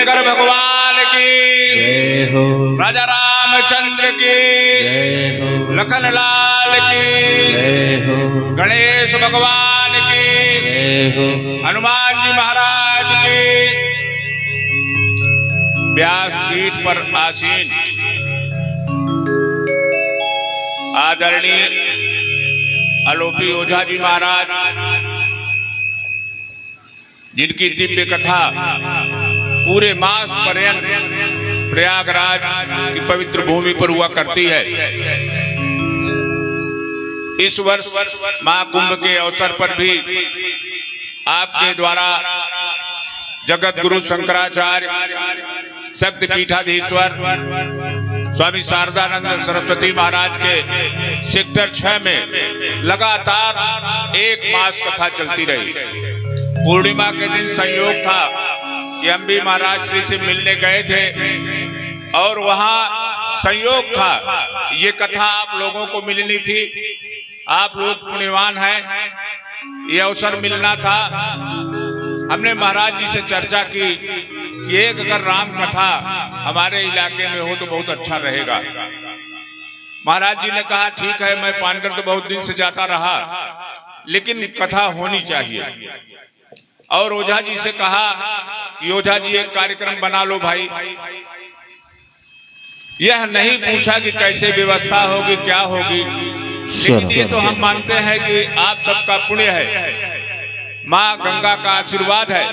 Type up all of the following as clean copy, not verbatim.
शंकर भगवान की जय हो, राजा रामचंद्र की जय हो, लखन लाल की जय हो, गणेश भगवान की जय हो, हनुमान जी महाराज की। व्यास पीठ पर आसीन आदरणीय आलोपी ओझा जी महाराज, जिनकी दिव्य कथा पूरे मास पर्यंत प्रयागराज की पवित्र भूमि पर हुआ करती है। इस वर्ष महाकुंभ के अवसर पर भी आपके द्वारा जगत गुरु शंकराचार्य शक्तिपीठाधीश्वर स्वामी शारदानंद सरस्वती महाराज के सेक्टर 6 में लगातार 1 मास कथा चलती रही। पूर्णिमा के दिन संयोग था कि हम भी महाराज श्री से मिलने गए थे और वहां संयोग था ये कथा आप लोगों को मिलनी थी। आप लोग पुण्यवान हैं, ये अवसर मिलना था। हमने महाराज जी से चर्चा की कि एक अगर राम कथा हमारे इलाके में हो तो बहुत अच्छा रहेगा। महाराज जी ने कहा ठीक है, मैं पानगढ़ तो बहुत दिन से जाता रहा, लेकिन कथा होनी चाहिए। और ओझा जी से कहा कि ओझा जी एक कार्यक्रम बना लो भाई। यह नहीं पूछा कि कैसे व्यवस्था होगी, क्या होगी, लेकिन ये तो हम मानते हैं कि आप सबका पुण्य है, माँ गंगा का आशीर्वाद है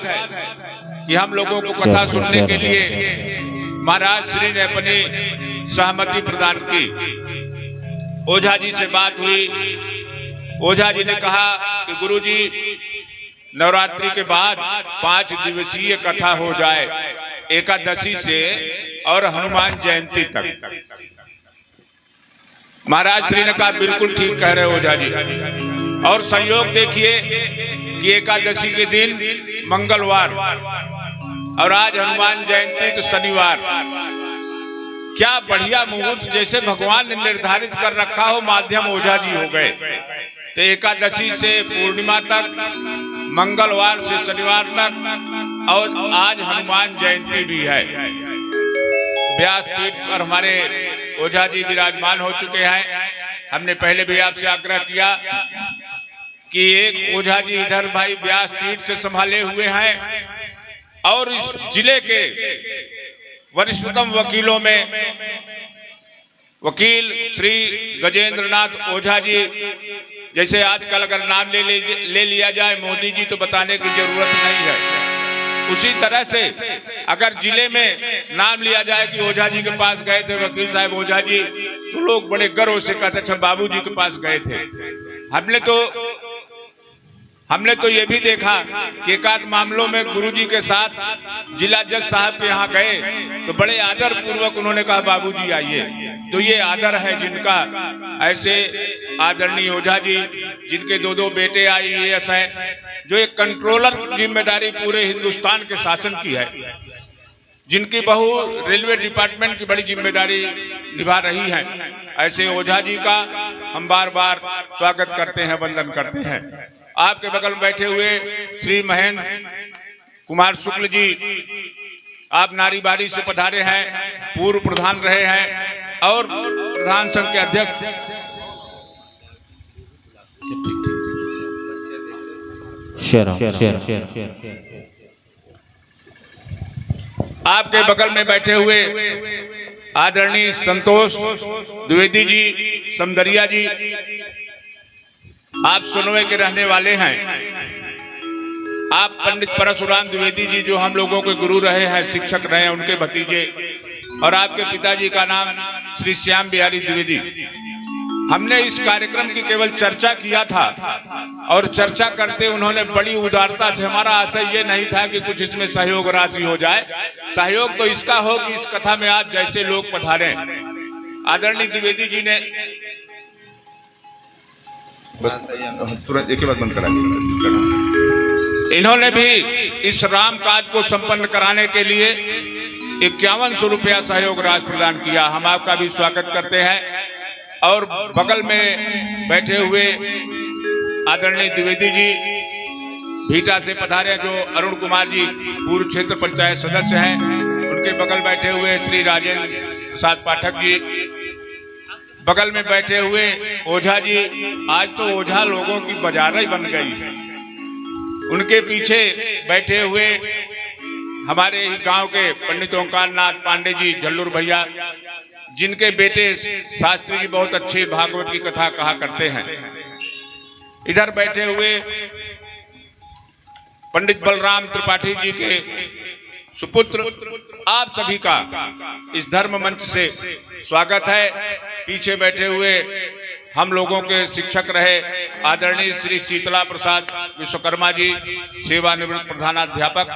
कि हम लोगों को कथा सुनने के लिए महाराज श्री ने अपनी सहमति प्रदान की। ओझा जी से बात हुई। ओझा जी ने कहा कि गुरुजी नवरात्रि के बाद 5 दिवसीय कथा हो जाए, एकादशी से और हनुमान जयंती तक। महाराज श्री ने कहा बिल्कुल ठीक कह रहे हो ओझा जी। और संयोग देखिए कि एकादशी के दिन मंगलवार और आज हनुमान जयंती तो शनिवार। क्या बढ़िया मुहूर्त, जैसे भगवान ने निर्धारित कर रखा हो। माध्यम ओझा जी हो गए। तो एकादशी से पूर्णिमा तक, मंगलवार से शनिवार तक, और आज हनुमान जयंती भी है। व्यासपीठ पर हमारे ओझा जी विराजमान हो चुके हैं। हमने पहले भी आपसे आग्रह किया कि एक ओझा जी इधर भाई व्यासपीठ से संभाले हुए हैं और इस जिले के वरिष्ठतम वकीलों में वकील श्री गजेंद्रनाथ ओझा जी, जैसे आजकल अगर नाम ले लिया जाए मोदी जी तो बताने की जरूरत नहीं है। उसी तरह से अगर जिले में नाम लिया जाए कि ओझा जी के पास गए थे वकील साहब ओझा जी, तो लोग बड़े गर्व से कहते अच्छा बाबू जी के पास गए थे। हमने तो ये भी देखा कि एकाध मामलों में गुरुजी के साथ जिला जज साहब के यहाँ गए तो बड़े आदर पूर्वक उन्होंने कहा बाबूजी आइए। तो ये आदर है जिनका। ऐसे आदरणीय ओझा जी जिनके 2 बेटे IAS है, जो एक कंट्रोलर जिम्मेदारी पूरे हिंदुस्तान के शासन की है, जिनकी बहू रेलवे डिपार्टमेंट की बड़ी जिम्मेदारी निभा रही है, ऐसे ओझा जी का हम बार बार स्वागत करते हैं, वंदन करते हैं। आपके बगल में बैठे हुए श्री महेंद्र कुमार शुक्ल जी, आप नारी बारी से पधारे हैं, पूर्व प्रधान रहे हैं और प्रधान संघ के अध्यक्ष। आपके बगल में बैठे हुए आदरणीय संतोष द्विवेदी जी, समदरिया जी, आप सुनवे के रहने वाले हैं। आप पंडित परशुराम द्विवेदी जी जो हम लोगों के गुरु रहे हैं, शिक्षक रहे हैं, उनके भतीजे, और आपके पिताजी का नाम श्री श्याम बिहारी द्विवेदी। हमने इस कार्यक्रम की केवल चर्चा किया था और चर्चा करते उन्होंने बड़ी उदारता से, हमारा आशय ये नहीं था कि कुछ इसमें सहयोग राशि हो जाए, सहयोग तो इसका हो कि इस कथा में आज जैसे लोग पधारे। आदरणीय द्विवेदी जी ने तुरंत एक ही बात बंद करा दी। इन्होंने भी इस राम काज को संपन्न कराने के लिए 5100 रुपया सहयोग राशि प्रदान किया। हम आपका भी स्वागत करते हैं। और बगल में बैठे हुए आदरणीय द्विवेदी जी भीटा से पधारे जो अरुण कुमार जी पूर्व क्षेत्र पंचायत सदस्य हैं, उनके बगल बैठे हुए श्री राजेंद्र प्रसाद पाठक जी, बगल में बैठे हुए ओझा जी, आज तो ओझा लोगों की बाजार ही बन गई है। उनके पीछे बैठे हुए हमारे ही गांव के पंडित ओंकार नाथ पांडे जी, जल्लूर भैया, जिनके बेटे शास्त्री जी बहुत अच्छी भागवत की कथा कहा करते हैं। इधर बैठे हुए पंडित बलराम त्रिपाठी जी के सुपुत्र, आप सभी का इस धर्म मंच से स्वागत है। पीछे बैठे हुए हम लोगों के शिक्षक रहे आदरणीय श्री शीतला प्रसाद विश्वकर्मा जी, सेवानिवृत्त प्रधानाध्यापक।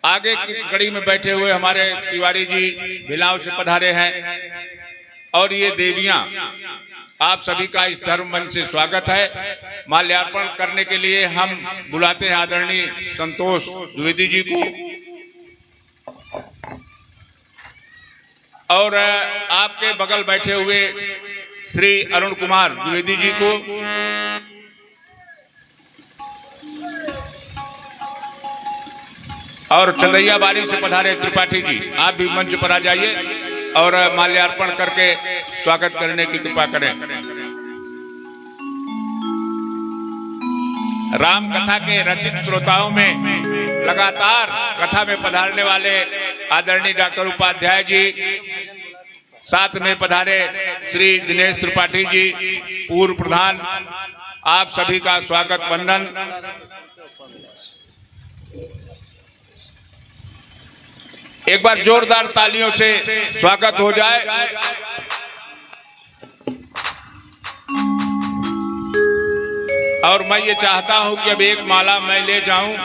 आगे की कड़ी में बैठे हुए हमारे तिवारी जी भिलाव से पधारे हैं। और ये देवियां, आप सभी का इस धर्म मंच से स्वागत है। माल्यार्पण करने के लिए हम बुलाते हैं आदरणीय संतोष द्विवेदी जी को, और आपके बगल बैठे हुए श्री अरुण कुमार द्विवेदी जी को, और चंदैया बारी से पधारे त्रिपाठी जी, आप भी मंच पर आ जाइए और माल्यार्पण करके स्वागत करने की कृपा करें। राम कथा के रसिक श्रोताओं में लगातार कथा में पधारने वाले आदरणीय डॉक्टर उपाध्याय जी, साथ में पधारे श्री दिनेश त्रिपाठी जी पूर्व प्रधान, आप सभी का स्वागत वंदन। एक बार जोरदार तालियों से स्वागत हो जाए। और मैं ये चाहता हूं कि अब एक माला मैं ले जाऊं,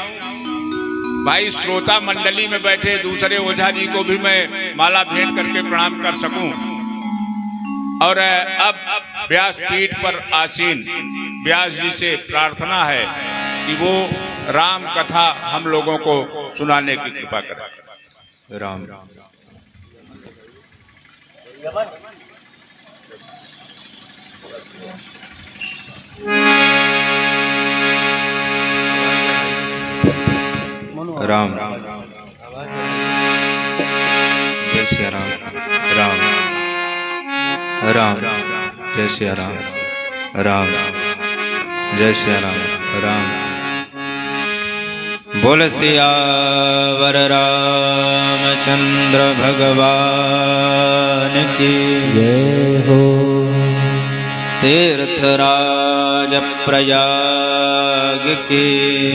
भाई श्रोता मंडली में बैठे दूसरे ओझा जी को भी मैं माला भेंट करके प्रणाम कर सकूं। और अब व्यास पीठ पर आसीन व्यास जी से प्रार्थना है कि वो राम कथा हम लोगों को सुनाने की कृपा करें। राम राम जय श्री राम। राम राम जय श्री राम। राम जय श्री राम। राम बोल सियावर रामचंद्र भगवान की जय हो। तीर्थराज प्रयाग की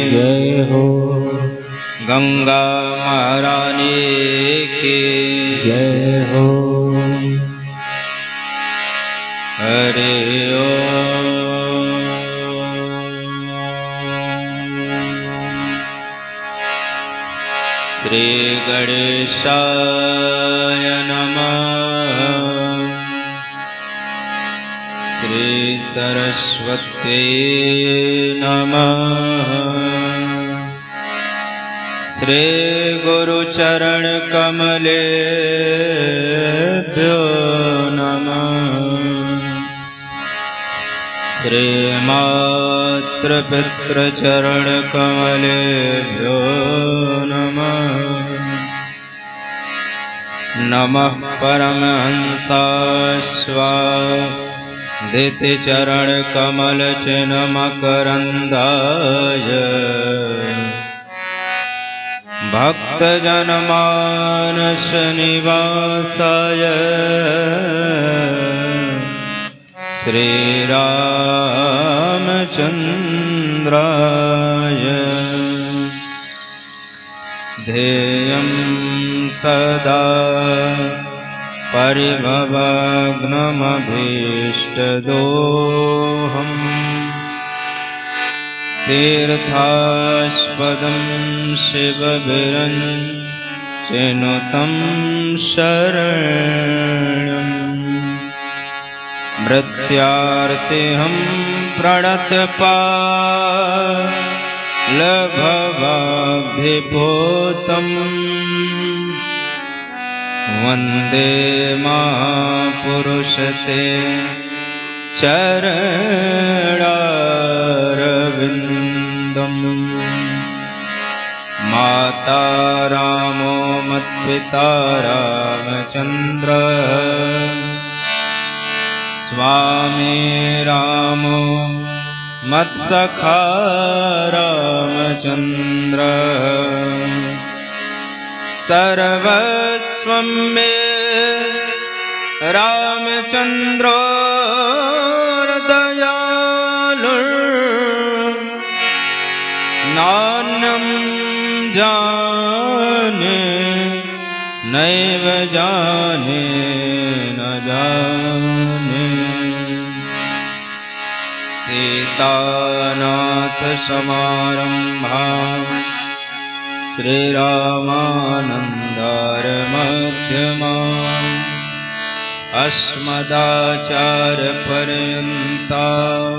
जय हो। गंगा महारानी की जय हो। हरे ओम। श्री गणेशाय नमः। श्री सरस्वती नमः। श्री गुरुचरण कमलेभ्यो नमः। श्री मातृ पितृ चरण कमलेभ्यो नमः। नमः परमहंसाय दिति चरण कमल चिन्ह मकरंदाय भक्त जन मानस निवासाय श्री रामचंद्राय ध्येयं सदा परिभवग्नमभीष्टदोहम् तीर्थास्पदं शिवभिरञ्चिनुतं शरणम् मृत्यार्तिहं प्रणतपालभवाब्धिपोतम् वन्दे महापुरुषते चरणारविन्दम् माता रामो मत्पिता रामचन्द्रः स्वामी रामो मत्सखा रामचन्द्रः सर्वस्वं मे रामचन्द्रो दयालु नान्यं जाने नैव जाने न जाने सीतानाथ समारम्भां श्रीरामानन्दारमध्यमाम् अस्मदाचार्यपर्यन्तां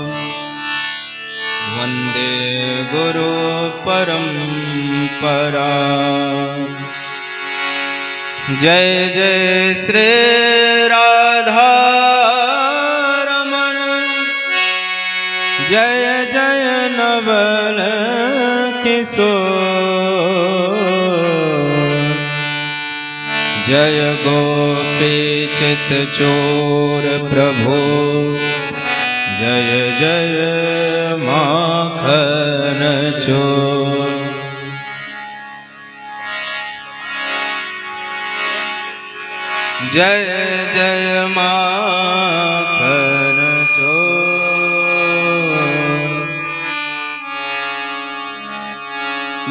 वन्दे गुरुपरम्परा। जय जय श्री राधा रमण, जय जय नवल किशोर, जय गोपी चित चोर प्रभु, जय जय माखन चोर। जय जय माखन चोर।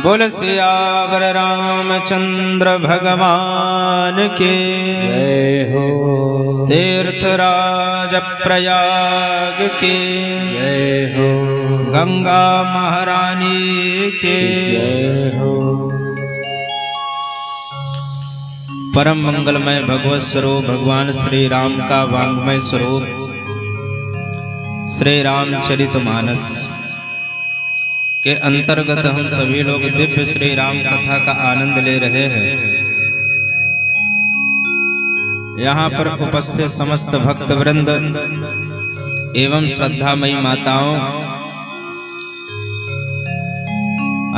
बोल सियावर रामचंद्र भगवान के जय हो। तीर्थराज प्रयाग के जय हो। गंगा महारानी के जय हो। परम मंगलमय भगवत स्वरूप भगवान श्री राम का वांग्मय स्वरूप श्री रामचरितमानस के अंतर्गत हम सभी लोग दिव्य श्री राम कथा का आनंद ले रहे हैं। यहाँ पर उपस्थित समस्त भक्त वृंद एवं श्रद्धामयी माताओं,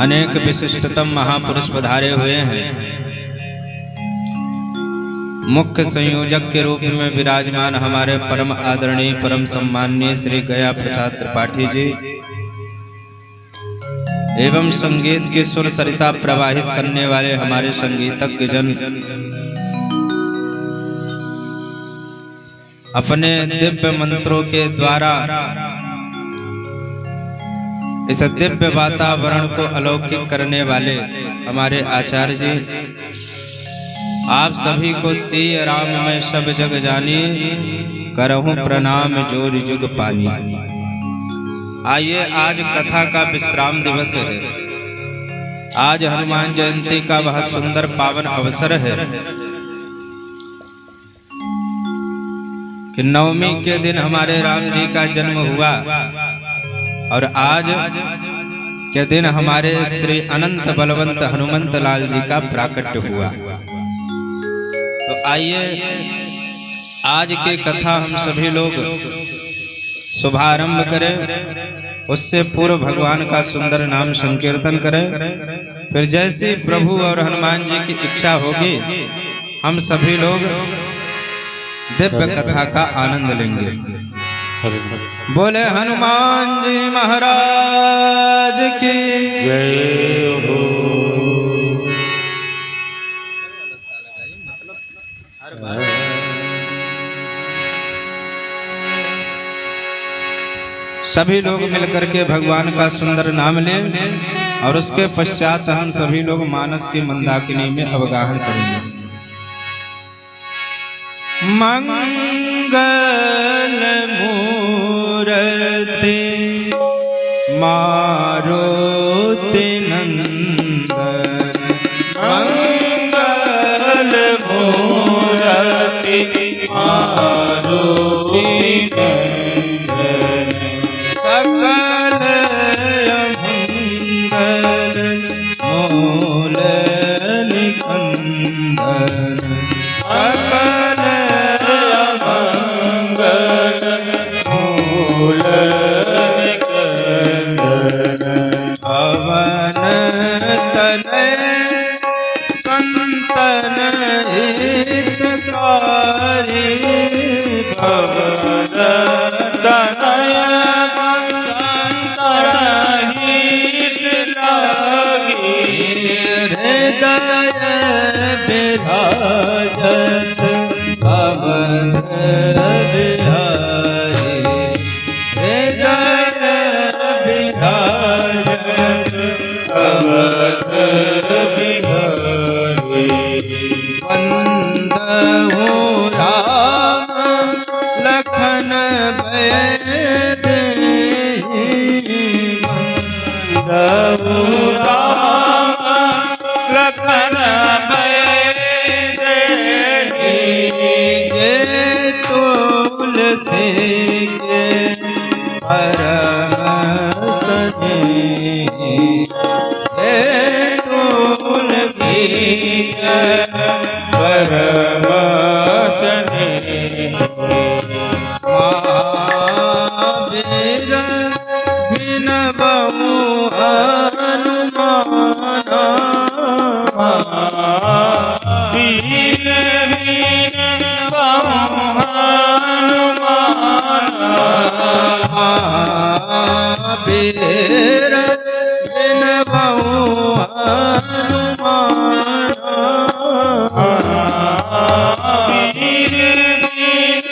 अनेक विशिष्टतम महापुरुष पधारे हुए हैं। मुख्य संयोजक के रूप में विराजमान हमारे परम आदरणीय परम सम्माननीय श्री गया प्रसाद त्रिपाठी जी एवं संगीत की सुर सरिता प्रवाहित करने वाले हमारे संगीतज्ञ जन अपने दिव्य मंत्रों के द्वारा इस दिव्य वातावरण को अलौकिक करने वाले हमारे आचार्य जी, आप सभी को सीय राम में सब जग जानी, करहूं प्रणाम जोर जुग पानी। आइए, आज कथा का विश्राम दिवस है। आज हनुमान जयंती का वह सुंदर पावन अवसर है कि नवमी के दिन हमारे राम जी का जन्म हुआ और आज के दिन हमारे श्री अनंत बलवंत हनुमंत लाल जी का प्राकट्य हुआ। तो आइए, आज की कथा हम सभी लोग शुभारंभ करें, उससे पूर्व भगवान का सुंदर नाम संकीर्तन करें। फिर जैसी प्रभु और हनुमान जी की इच्छा होगी हम सभी लोग दिव्य कथा का आनंद लेंगे। बोले हनुमान जी महाराज की जय हो। सभी लोग मिलकर के भगवान का सुंदर नाम लें और उसके पश्चात हम सभी लोग मानस की मंदाकिनी में अवगाहन करेंगे। मंगल मूर्ति मारुति नंदन, मंगल मूर्ति मारुति नंदन, सकल मंगल मूल निकंदन, सकल मंगल मूल निकंदन, पवन तनय तनय संतन हित लागी हृदय विराजत अवध बिहारी हृदय विराजत अवध बिहारी वंदहु राम लखन बैदेही वंदहु राम लखन बैदेही ये तुलसी के परम स्नेही ये तुलसी के परम स्नेही महावीर विनबहु हनुमाना वीर वीर बहु हनुमान महावीर विनबहु हनुमाना वीर वीर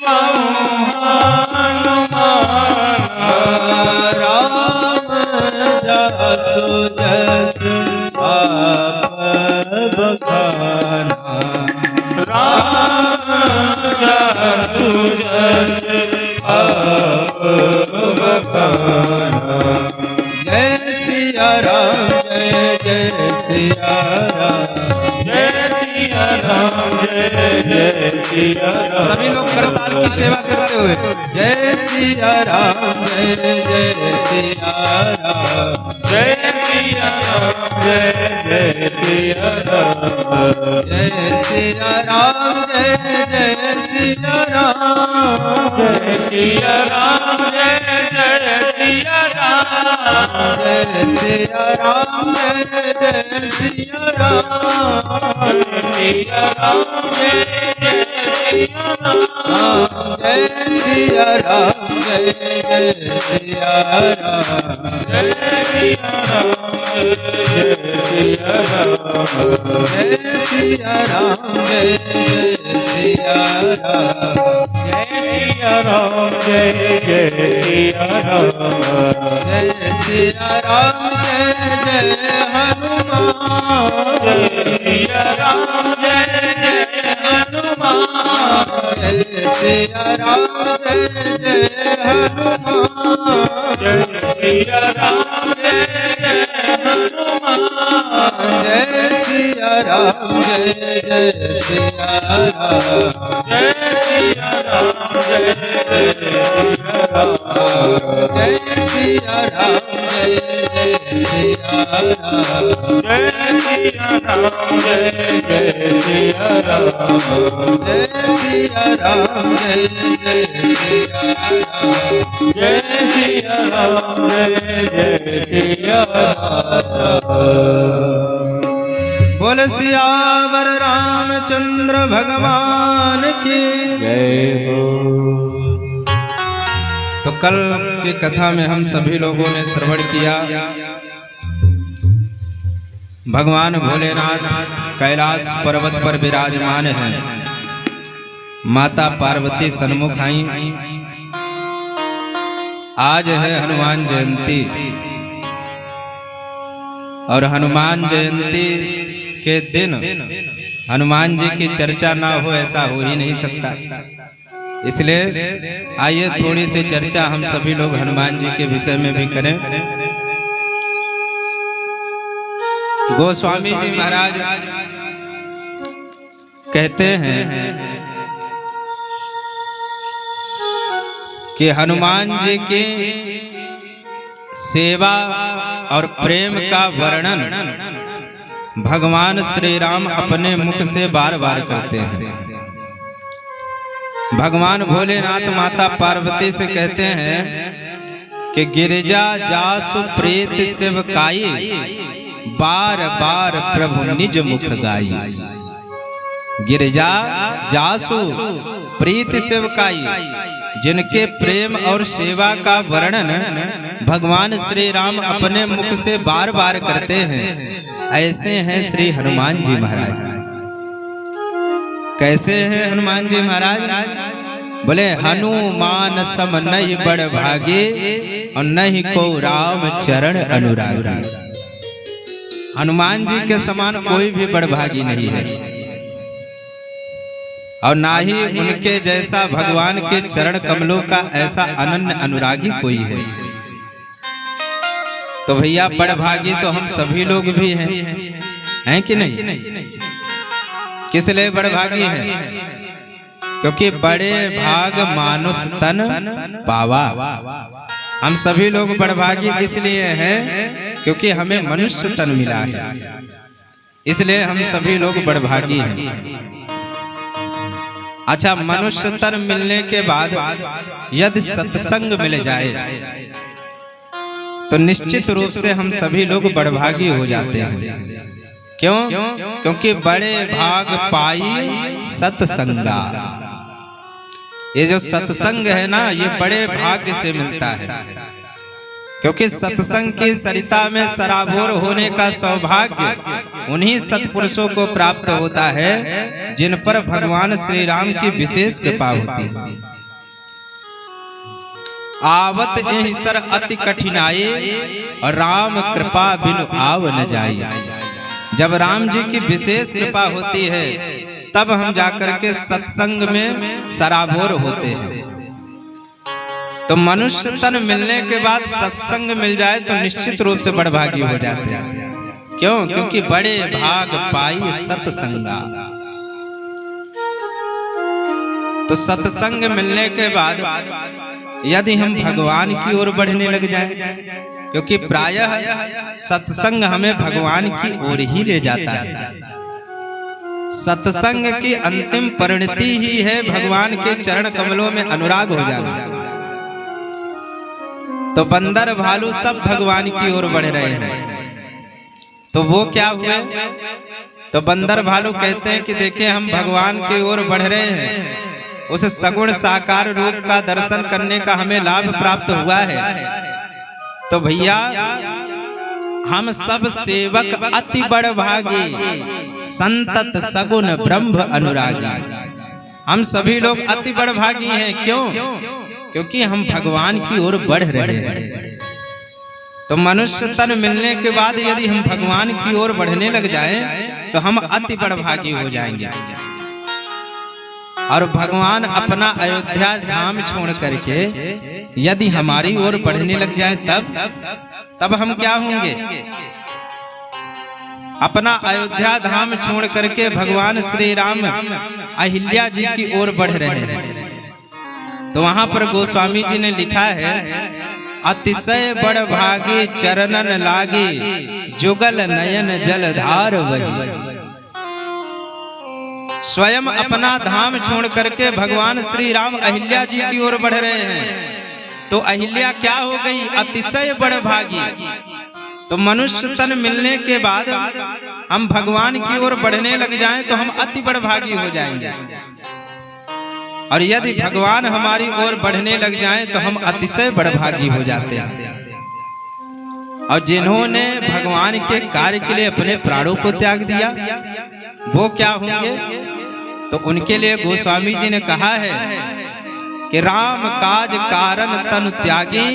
बहु हनुमान राम जसु जस आप बखाना राम जसु जस आप बखाना जय सिया राम जय जय सिया राम जय सिया राम जय जय सिया राम सभी लोग करताल की सेवा करते हुए जय सिया राम जय जय सिया राम जय सिया राम जय जय सिया राम जय सिया राम जय जय सिया राम जय सिया राम जय जय सिया राम जय सिया राम जय जय सिया राम जय सिया राम जय जय सिया राम जय सिया राम जय जय सिया राम जय सिया राम जय जय सिया राम जय सिया राम जय जय सिया राम जय सिया राम जय जय सिया राम जय सिया राम जय जय हनुमान जय सिया राम जय जय हनुमान जय सिया राम जय जय हनुमान जय सिया राम जय जय हनुमान जय सिया राम जय जय सिया राम जय सिया राम जय जय सिया राम जय सिया राम जय जय सिया राम जय सिया राम जय जय सिया राम जय सिया राम जय जय सिया राम जय सिया राम जय जय सिया राम बोल सियावर रामचंद्र भगवान की जय हो। तो कल की कथा में हम सभी लोगों ने श्रवण किया भगवान भोलेनाथ कैलाश पर्वत पर विराजमान हैं। माता पार्वती सन्मुख आई। आज है हनुमान जयंती और हनुमान जयंती के दिन हनुमान जी की चर्चा ना हो ऐसा हो ही नहीं सकता। इसलिए आइए थोड़ी सी चर्चा हम सभी लोग हनुमान जी के विषय में भी करें। गोस्वामी जी महाराज कहते हैं कि हनुमान जी की सेवा और प्रेम का वर्णन भगवान श्री राम अपने मुख से बार बार करते हैं। भगवान भोलेनाथ माता पार्वती से कहते हैं कि गिरिजा जासु प्रीत सेवकाई बार बार प्रभु निज मुख गाई। गिरिजा जासु प्रीत सेवकाई जिनके प्रेम और सेवा का वर्णन भगवान श्री राम अपने मुख से बार बार करते हैं, ऐसे हैं श्री हनुमान जी महाराज। कैसे हैं हनुमान जी महाराज? बोले हनुमान सम नहीं बड़ भागे और नहीं को राम चरण अनुरागी। हनुमान जी के समान कोई भी बड़भागी नहीं है और ना ही उनके जैसा भगवान के चरण कमलों का ऐसा अनन्य अनुरागी कोई है। तो भैया बड़भागी तो हम सभी लोग भी हैं कि नहीं? किस लिए बड़भागी हैं? क्योंकि बड़े भाग मानुष तन पावा। हम सभी लोग बड़भागी इसलिए हैं क्योंकि हमें मनुष्य तन मिला है, इसलिए हम सभी लोग बड़भागी हैं। अच्छा, मनुष्य तन मिलने के बाद यदि सत्संग मिल जाए तो निश्चित रूप से हम सभी लोग बड़भागी हो जाते हैं। क्यों? क्योंकि बड़े भाग पाई सत्संगा। ये जो सत्संग है ना, ये बड़े भाग्य से मिलता है, क्योंकि सत्संग की सरिता में सराबोर होने का सौभाग्य उन्हीं सत्पुरुषों को प्राप्त होता है जिन पर भगवान श्री राम की विशेष कृपा होती है। आवत एहि सर अति कठिनाई और राम कृपा बिनु आव न जाई। जब राम जी की विशेष कृपा होती है तब हम जाकर के सत्संग में सराबोर होते हैं। तो मनुष्य तन मिलने के बाद सत्संग मिल जाए तो निश्चित रूप से बड़भागी हो जाते हैं। क्यों? क्योंकि बड़े भाग पाई सत्संगा। तो सत्संग मिलने के बाद यदि हम भगवान की ओर बढ़ने लग जाएं, क्योंकि प्रायः सत्संग हमें भगवान की ओर ही ले जाता है। सत्संग की अंतिम परिणति ही है भगवान के चरण कमलों में अनुराग हो जाना। तो बंदर भालू सब भगवान की ओर बढ़ रहे हैं, तो वो क्या हुए? तो बंदर भालू कहते हैं कि देखिए हम भगवान की ओर बढ़ रहे हैं, उस सगुण साकार रूप का दर्शन करने का हमें लाभ प्राप्त हुआ है। तो भैया हम सब सेवक अति बड़भागी, संतत सगुण ब्रह्म अनुरागी। हम सभी लोग अति बड़भागी हैं। क्यों? क्योंकि हम भगवान की ओर बढ़ रहे हैं। तो मनुष्य तन मिलने के बाद यदि हम भगवान की ओर बढ़ने लग जाएं तो हम अति बड़भागी हो जाएंगे। और भगवान अपना अयोध्या धाम छोड़ करके यदि हमारी ओर बढ़ने लग जाए तब हम क्या होंगे? अपना अयोध्या धाम छोड़ करके भगवान श्री राम अहिल्या जी की ओर बढ़ रहे हैं। तो वहां पर गोस्वामी जी ने लिखा है, अतिशय बड़भागी चरणन लागी, जुगल नयन जलधार वही। स्वयं अपना धाम छोड़ करके भगवान श्री राम अहिल्या जी की ओर बढ़ रहे हैं। तो अहिल्या क्या हो गई? अतिशय बड़भागी। तो मनुष्य तन मिलने के बाद हम भगवान की ओर बढ़ने लग जाएं तो हम अति बड़भागी हो जाएंगे। और यदि भगवान हमारी ओर बढ़ने लग जाएं तो हम अतिशय बड़भागी हो जाते हैं। और जिन्होंने भगवान के कार्य के लिए अपने प्राणों को त्याग दिया वो क्या होंगे? तो उनके लिए गोस्वामी जी ने कहा है कि राम काज कारण तनु त्यागी,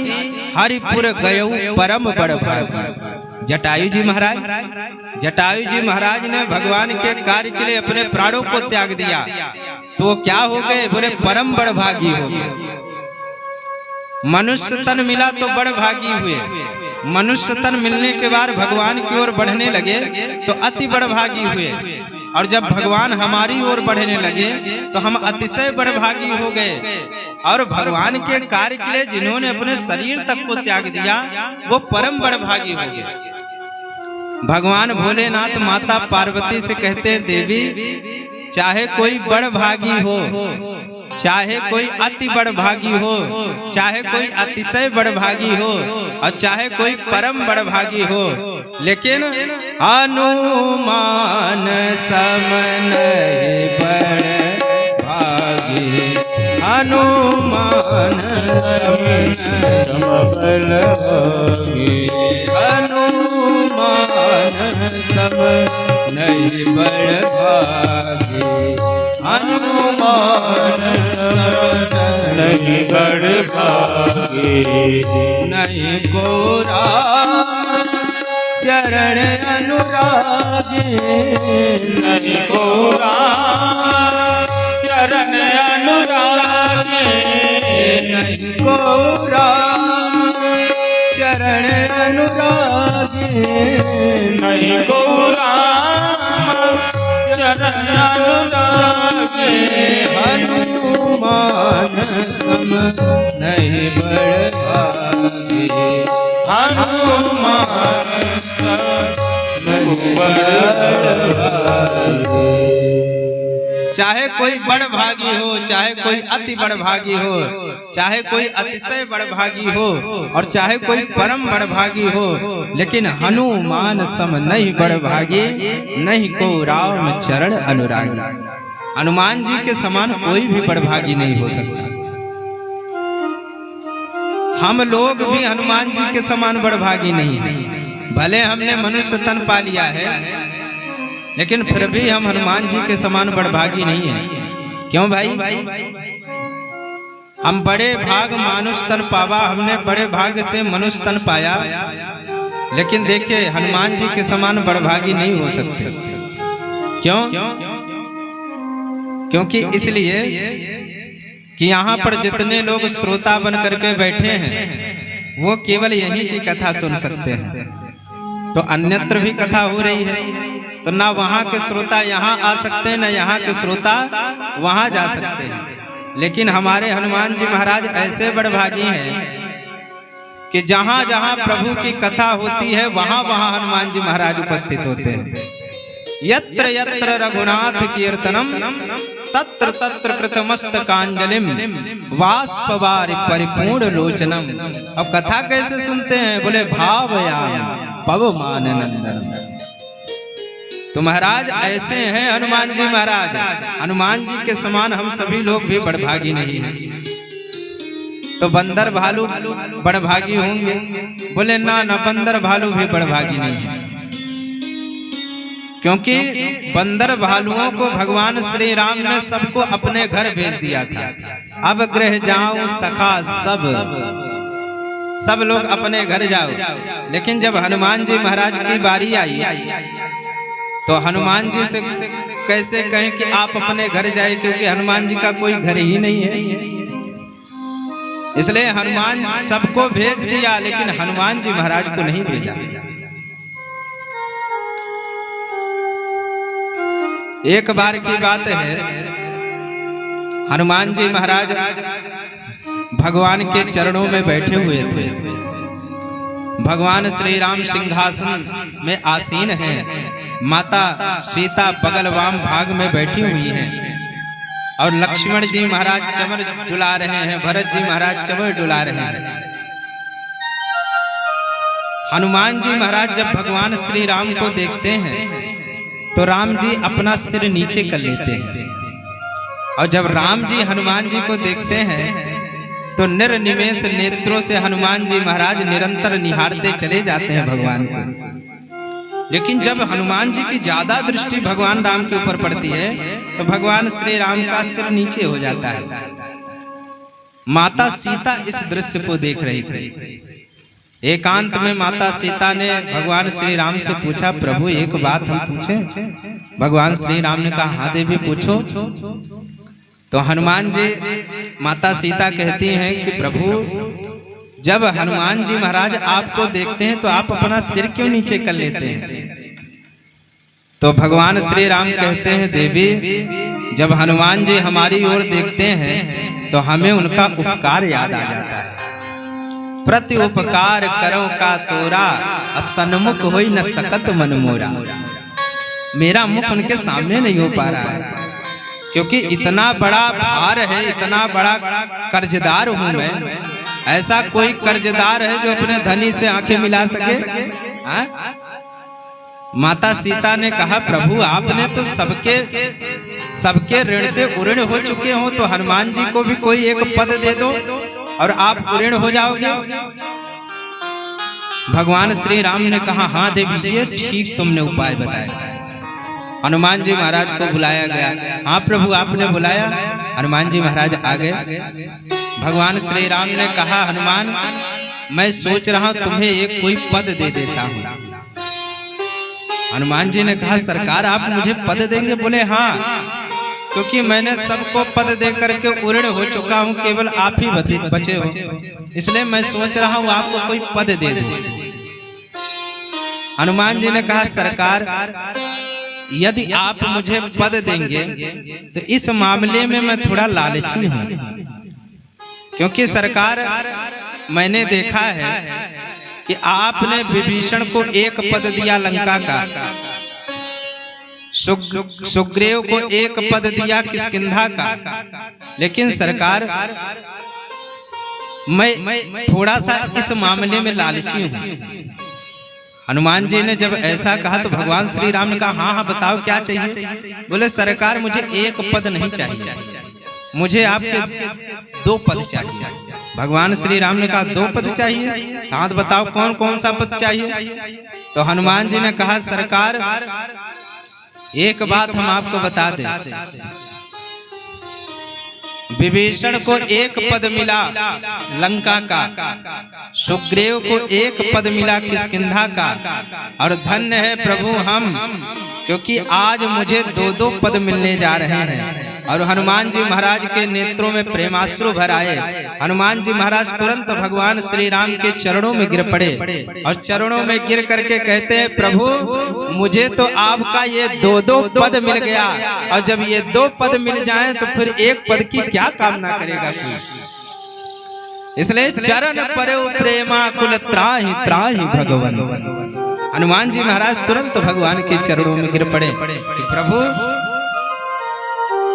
हरिपुर गयऊ परम बड़भागी। जटायु जी महाराज ने भगवान के कार्य के लिए अपने प्राणों को त्याग दिया तो वो क्या हो गए? बोले परम बड़भागी हो गए। मनुष्य तन मिला तो बड़भागी हुए, मनुष्य तन मिलने के बाद भगवान की ओर बढ़ने लगे तो अति बड़भागी हुए। और जब भगवान हमारी ओर बढ़ने लगे तो हम अतिशय बड़भागी हो गए। और भगवान के कार्य के लिए जिन्होंने अपने शरीर तक को त्याग दिया वो परम बड़भागी हो गए। भगवान भोलेनाथ माता पार्वती से कहते हैं, देवी चाहे कोई बड़भागी हो, चाहे कोई अति बड़भागी हो, चाहे कोई अतिशय बड़भागी हो और चाहे कोई परम बड़भागी हो, लेकिन हनुमान सम नहीं बड़भागी, हनुमान समबल भागी हनुमान सम नहीं बड़ भागी हनुमान नहीं बड़ भागी नहीं को राम चरण अनुरागी नहीं को राम चरण अनुरागी नहीं को राम चरण अनुरागी नहीं को राम चरण अनुरागी हनुमान सम नहीं बड़ भागी हनुमान चाहे कोई बड़ भागी हो, चाहे कोई अति बड़ भागी हो, चाहे कोई अतिशय बड़ भागी हो और चाहे कोई परम बड़ भागी हो, लेकिन हनुमान सम नहीं बड़ भागी नहीं को राम चरण अनुरागी। हनुमान जी के समान कोई भी बड़ भागी नहीं हो सकता। हम लोग भी हनुमान जी के समान बड़ भागी नहीं है। भले हमने मनुष्य तन पा लिया है, लेकिन फिर भी हम हनुमान जी के समान बड़भागी नहीं है। क्यों भाई? हम बड़े भाग मानुष तन पावा, हमने बड़े भाग से मनुष्य तन पाया, लेकिन देखिए हनुमान जी के समान बड़भागी नहीं हो सकते। क्यों? क्योंकि इसलिए कि यहाँ पर जितने लोग श्रोता बन करके बैठे हैं वो केवल यही की कथा सुन सकते हैं। तो अन्यत्र भी कथा हो रही है, तो ना वहाँ के श्रोता यहाँ आ सकते हैं, ना यहाँ के श्रोता वहाँ जा सकते हैं। लेकिन हमारे हनुमान जी महाराज ऐसे बड़भागी हैं कि जहाँ जहाँ प्रभु की कथा होती है वहाँ वहाँ हनुमान जी महाराज उपस्थित होते हैं। यत्र यत्र रघुनाथ कीर्तनम तत्र तत्र कृतमस्तकांजलिम वाष्पवारि परिपूर्ण लोचनम। अब कथा कैसे सुनते हैं? बोले भावयाम पवमान नंदन। तो महाराज ऐसे हैं हनुमान जी महाराज। हनुमान जी के समान हम सभी लोग भी बड़भागी नहीं हैं। तो बंदर भालू बड़भागी होंगे? बोले ना ना, बंदर भालू भी बड़भागी नहीं है, क्योंकि बंदर भालुओं को भगवान श्री राम ने सबको अपने घर भेज दिया था। अब गृह जाऊं सखा सब लोग अपने घर जाओ। लेकिन जब हनुमान जी महाराज की बारी आई तो हनुमान जी से कैसे कहें कि आप अपने घर जाए, क्योंकि हनुमान जी का कोई घर ही नहीं है। इसलिए हनुमान सबको भेज दिया, लेकिन हनुमान जी महाराज को नहीं भेजा। एक बार की बात है, हनुमान जी महाराज भगवान के चरणों में बैठे हुए थे। भगवान श्री राम सिंहासन में आसीन हैं, माता सीता बगल वाम भाग में बैठी हुई हैं और लक्ष्मण जी महाराज चमर डुला रहे हैं, भरत जी महाराज चमर डुला रहे हैं। हनुमान जी महाराज जब भगवान श्री राम को देखते हैं तो राम जी अपना सिर नीचे कर लेते हैं, और जब राम जी हनुमान जी को देखते हैं तो निर्निमेष नेत्रों से हनुमान जी महाराज निरंतर निहारते चले जाते हैं भगवान को। लेकिन जब हनुमान जी की ज्यादा दृष्टि भगवान राम के ऊपर पड़ती है तो भगवान श्री राम का सिर नीचे हो जाता है। माता सीता इस दृश्य को देख रही थी। एकांत में माता सीता ने भगवान श्री राम से पूछा, प्रभु एक बात हम पूछें? भगवान श्री राम ने कहा, हाँ देवी पूछो। तो हनुमान जी माता सीता कहती हैं कि प्रभु जब हनुमान जी महाराज आपको देखते हैं तो आप अपना सिर क्यों नीचे कर लेते हैं? तो भगवान श्री राम कहते हैं, देवी जब हनुमान जी हमारी ओर देखते हैं तो हमें उनका उपकार याद आ जाता है। प्रति उपकार करो का तोरा, सन्मुख होई न सकत मन मोरा। मेरा मुख उनके सामने नहीं हो पा रहा है, क्योंकि इतना बड़ा भार है, इतना बड़ा कर्जदार हूं मैं। ऐसा कोई कर्जदार है जो अपने धनी से आंखें मिला सके? माता सीता ने कहा, प्रभु आपने तो सबके ऋण से उऋण हो चुके हो तो हनुमान जी को भी कोई एक पद दे दो और आप उऋण हो जाओगे। भगवान श्री राम ने कहा, हाँ देवी, ये ठीक तुमने उपाय बताया। हनुमान जी महाराज को बुलाया गया। हाँ प्रभु, आपने बुलाया। हनुमान जी महाराज आ गए। भगवान श्री राम ने कहा, हनुमान, मैं सोच रहा हूं तुम्हें एक कोई पद दे देता हूं। हनुमान जी ने कहा, सरकार आप मुझे पद देंगे? बोले हाँ, क्योंकि मैंने सबको पद दे करके उऋण हो चुका हूं, केवल आप ही बचे हो, इसलिए मैं सोच रहा हूं आपको कोई पद दे दूं। हनुमान जी ने कहा, सरकार यदि आप मुझे पद देंगे तो इस मामले में मैं थोड़ा लालची हूं, क्योंकि सरकार मैंने देखा है कि आपने विभीषण को एक पद दिया लंका का, सुग्रीव को एक पद दिया किष्किंधा का, लेकिन सरकार मैं थोड़ा सा इस मामले में लालची हूं। हनुमान जी ने जब ऐसा कहा तो भगवान श्री राम ने कहा, हाँ हाँ बताओ क्या चाहिए? बोले सरकार मुझे एक पद नहीं चाहिए, मुझे आपके 2 पद चाहिए। भगवान श्री राम ने कहा, 2 पद चाहिए? हाँ तो बताओ कौन कौन सा पद चाहिए? तो हनुमान जी ने कहा, सरकार एक बात हम आपको बता दें, विभीषण को एक पद मिला लंका का, सुग्रीव को एक पद मिला किष्किंधा का, और धन्य है प्रभु हम, क्योंकि आज मुझे 2-2 पद मिलने जा रहे हैं। और हनुमान जी महाराज के नेत्रों में प्रेमाश्रु भर आए। हनुमान जी महाराज तुरंत भगवान श्री राम के चरणों में गिर पड़े और चरणों में गिर करके कहते हैं, प्रभु मुझे तो आपका ये 2-2 पद मिल गया, और जब ये 2 पद मिल जाएं तो फिर एक पद की क्या कामना करेगा तू? इसलिए चरण परे प्रेमा कुल त्राहि त्राहि भगवान। हनुमान जी महाराज तुरंत भगवान के चरणों में गिर पड़े कि प्रभु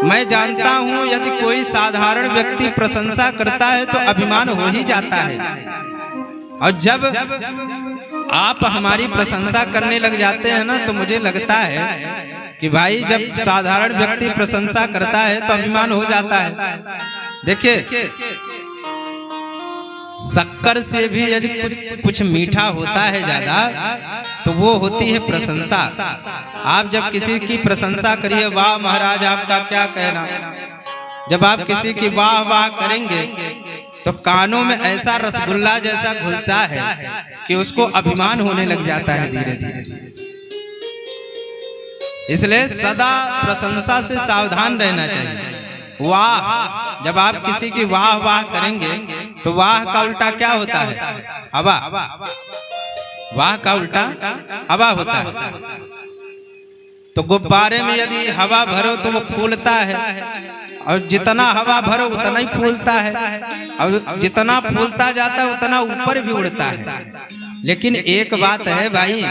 मैं जानता हूं यदि कोई साधारण व्यक्ति प्रशंसा करता है तो अभिमान हो ही जाता है, और जब आप हमारी प्रशंसा करने लग जाते हैं ना तो मुझे लगता है कि भाई जब साधारण व्यक्ति प्रशंसा करता है तो अभिमान हो जाता है। देखिए शक्कर से भी यदि कुछ मीठा होता है ज्यादा तो वो होती है प्रशंसा। आप जब किसी की प्रशंसा करिए, वाह महाराज आपका क्या कहना, जब आप किसी की वाह वाह करेंगे तो कानों में ऐसा रसगुल्ला जैसा घुलता है कि उसको अभिमान होने लग जाता है धीरे धीरे। इसलिए सदा प्रशंसा से सावधान रहना चाहिए। वाह, जब आप किसी की वाह वाह करेंगे तो वाह का उल्टा क्या होता है? हवा। वाह का उल्टा हवा होता है। तो गुब्बारे में यदि हवा भरो तो वो फूलता है, और जितना हवा भरो उतना ही फूलता है, और जितना फूलता जाता है उतना ऊपर भी उड़ता है। लेकिन एक बात है भाई,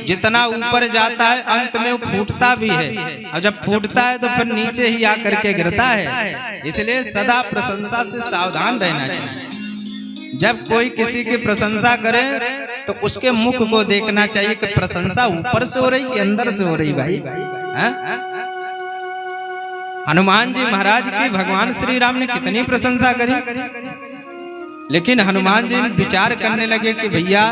जितना ऊपर जाता है अंत में वो फूटता भी है, और जब फूटता है तो फिर नीचे ही आकर के गिरता है। इसलिए सदा प्रशंसा से सावधान रहना चाहिए। जब कोई किसी की प्रशंसा करे तो उसके मुख को देखना चाहिए कि प्रशंसा ऊपर से हो रही कि अंदर से हो रही। भाई हनुमान जी महाराज की भगवान श्री राम ने कितनी प्रशंसा करी, लेकिन हनुमान जी विचार करने लगे कि भैया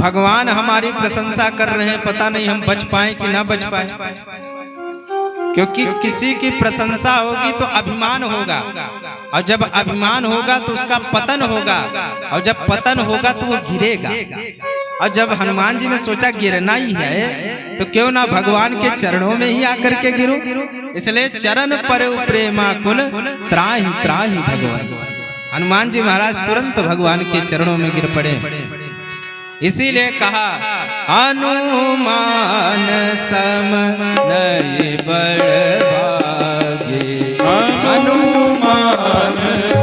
भगवान हमारी प्रशंसा कर रहे हैं, पता नहीं हम बच पाए कि ना बच पाए, क्योंकि किसी की प्रशंसा होगी तो अभिमान होगा, और जब अभिमान होगा तो उसका पतन होगा, और जब पतन होगा तो वो गिरेगा। और जब हनुमान जी ने सोचा गिरना ही है तो क्यों ना भगवान के चरणों में ही आकर के गिरूं, इसलिए चरण पर प्रेमा कुल त्राहि त्राहि भगवान। हनुमान जी महाराज तुरंत भगवान के चरणों में गिर पड़े। इसीलिए कहा, हनुमान सम नहीं बड़ भागे, हनुमान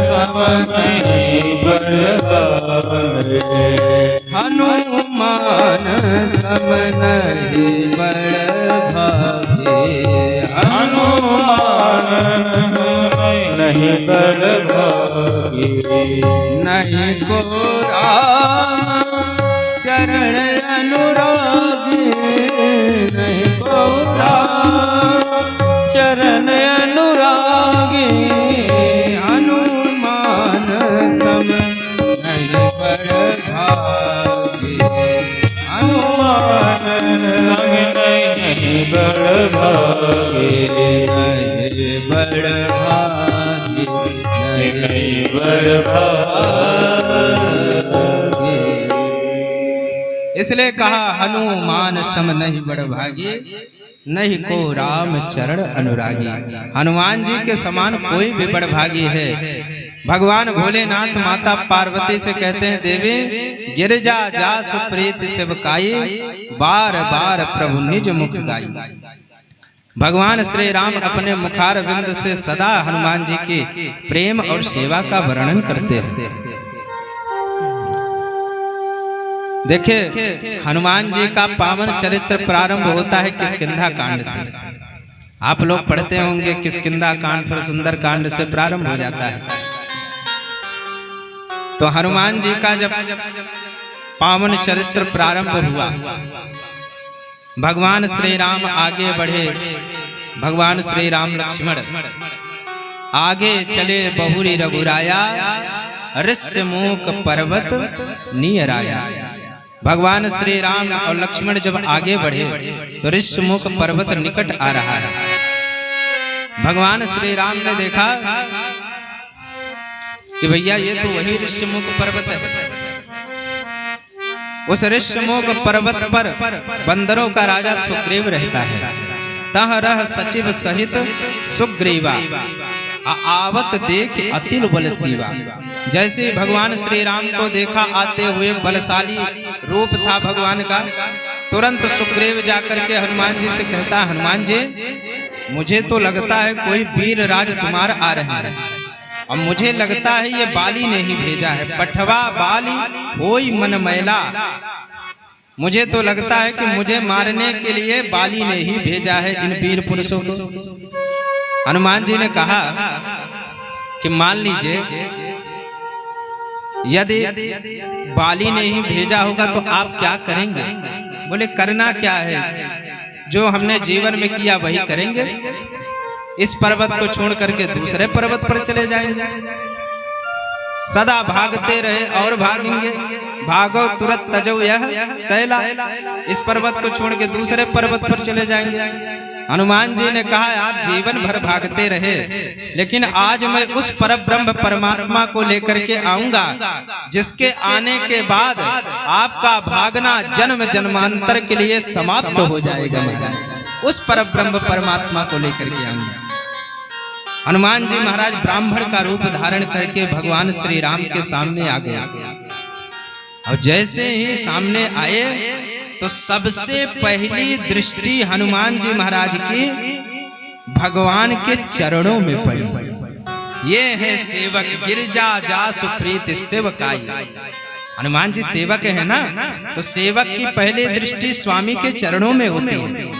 सम नहीं बड़ भागे, हनुमान सम नहीं बड़ भागे, हनुमान सम नहीं बड़ भागे, नहीं को राम चरण अनुरागी, नहीं को राम चरण अनुरागी हनुमान सम नहीं बड़भागी हनुमान संग नहीं बड़भागी नहीं बड़भागी नहीं बड़भागी। इसलिए कहा हनुमान सम नहीं बड़भागी नहीं को राम चरण अनुरागी। हनुमान जी के समान कोई भी बड़भागी है। भगवान भोलेनाथ माता पार्वती से कहते हैं देवी गिरजा जा सुप्रीत सेवकाई बार बार प्रभु निज मुख गाई। भगवान श्री राम अपने मुखार विंद से सदा हनुमान जी के प्रेम और सेवा का वर्णन करते हैं। देखिए हनुमान जी का पावन चरित्र प्रारंभ होता है किष्किंधा कांड से। आप लोग पढ़ते होंगे किष्किंधा कांड फिर सुंदर कांड से प्रारंभ हो जाता है। तो हनुमान जी का जब पावन चरित्र प्रारंभ हुआ, भगवान श्री राम आगे बढ़े। भगवान श्री राम लक्ष्मण आगे चले बहुरी रघुराया ऋष्यमूक पर्वत नियराया। भगवान श्री राम और लक्ष्मण जब आगे बढ़े तो ऋष्यमूक पर्वत निकट आ रहा है। भगवान श्री राम ने देखा कि भैया ये तो वही ऋष्यमूक पर्वत है। उस ऋष्यमूक पर्वत पर बंदरों का राजा सुग्रीव रहता है। तह रह सचिव सहित सुग्रीवा आवत देख अतिल बल सीवा। जैसे भगवान श्री राम को देखा आते हुए बलशाली रूप था भगवान का, तुरंत सुग्रीव जाकर के हनुमान जी से कहता हनुमान जी मुझे तो लगता है कोई वीर राजकुमार आ रहे हैं और मुझे लगता है ये बाली ने ही भेजा है। पठवा बाली होई मन मैला। मुझे तो लगता है कि मुझे मारने के लिए बाली ने ही भेजा है इन वीर पुरुषों को। हनुमान जी ने कहा कि मान लीजिए यदि बाली ने ही भेजा होगा तो आप क्या करेंगे? बोले करना क्या है, जो हमने जीवन में किया वही करेंगे। इस पर्वत को छोड़ करके दूसरे पर्वत पर चले जाएंगे। सदा भागते रहे और भागेंगे। भागो तुरंत तजो यह शैला। इस पर्वत को छोड़ के दूसरे पर्वत पर चले जाएंगे। हनुमान जी ने कहा आप जीवन भर भागते रहे, लेकिन आज मैं उस परब्रह्म परमात्मा को लेकर के आऊंगा जिसके आने के बाद आपका भागना जन्म जन्मांतर के लिए समाप्त हो जाएगा। उस परब्रह्म परमात्मा को लेकर के आऊंगा। हनुमान जी महाराज ब्राह्मण का रूप धारण करके भगवान श्री राम के सामने आ गए और जैसे ही सामने आए तो सबसे पहली दृष्टि हनुमान जी महाराज की भगवान के चरणों में पड़ी। ये है सेवक गिरजा जा सुप्रीत सेवकाई। हनुमान जी सेवक है ना, तो सेवक की पहली दृष्टि स्वामी के चरणों में होती है।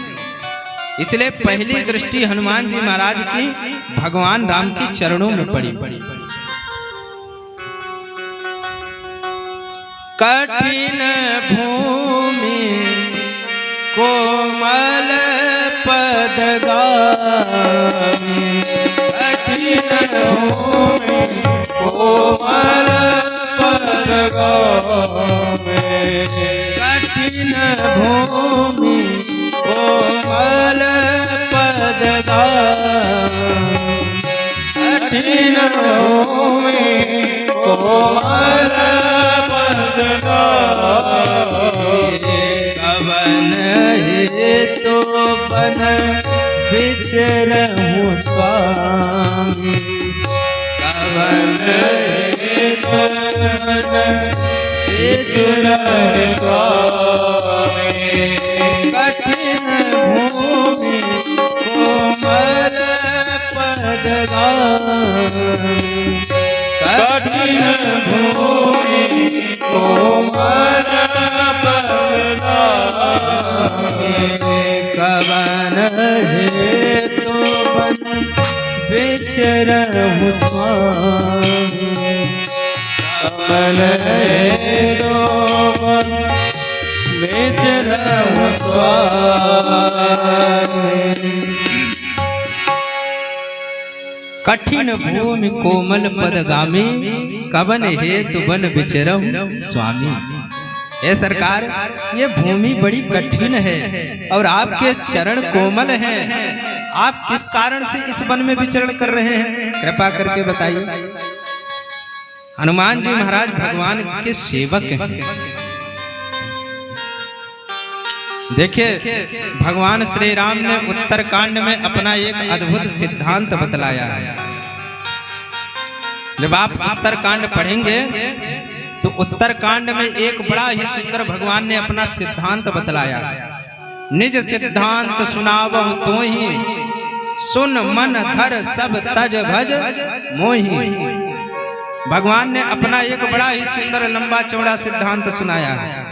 इसलिए पहली दृष्टि हनुमान जी महाराज की भगवान राम के चरणों में पड़ी। कठिन भूमि कोमल पदगामी। कठिन भूमि कोमल पदगामी। कठिन भूमि कोमल पदगामी। कठिन भूमि कोमल कवन हेतु बन विचरहु स्वामी। कवन हेतु बन विचरहु स्वामी। कठिन भूमि कोमल पदगामी। कठिन भूमि कोमल पदगामी। कवन हेतु बन विचरहु स्वामी। कवन हेतु बन विचरहु स्वामी। स्वामी। कठिन भूमि कोमल पदगामी, कवन हेतु बन विचरहु स्वामी। हे सरकार, ये भूमि बड़ी कठिन है और आपके चरण कोमल हैं। आप किस कारण से इस वन में विचरण कर रहे हैं, कृपा करके बताइए। हनुमान जी महाराज भगवान के सेवक हैं। देखिए, भगवान श्री राम ने उत्तरकांड में अपना एक अद्भुत सिद्धांत बतलाया है। जब आप उत्तरकांड पढ़ेंगे तो उत्तरकांड में एक बड़ा ही सुंदर भगवान ने अपना सिद्धांत बतलाया। निज सिद्धांत सुनावहु तोहि, सुन मन धर सब तज भज मोहि। भगवान ने अपना एक बड़ा ही सुंदर लंबा चौड़ा सिद्धांत सुनाया है।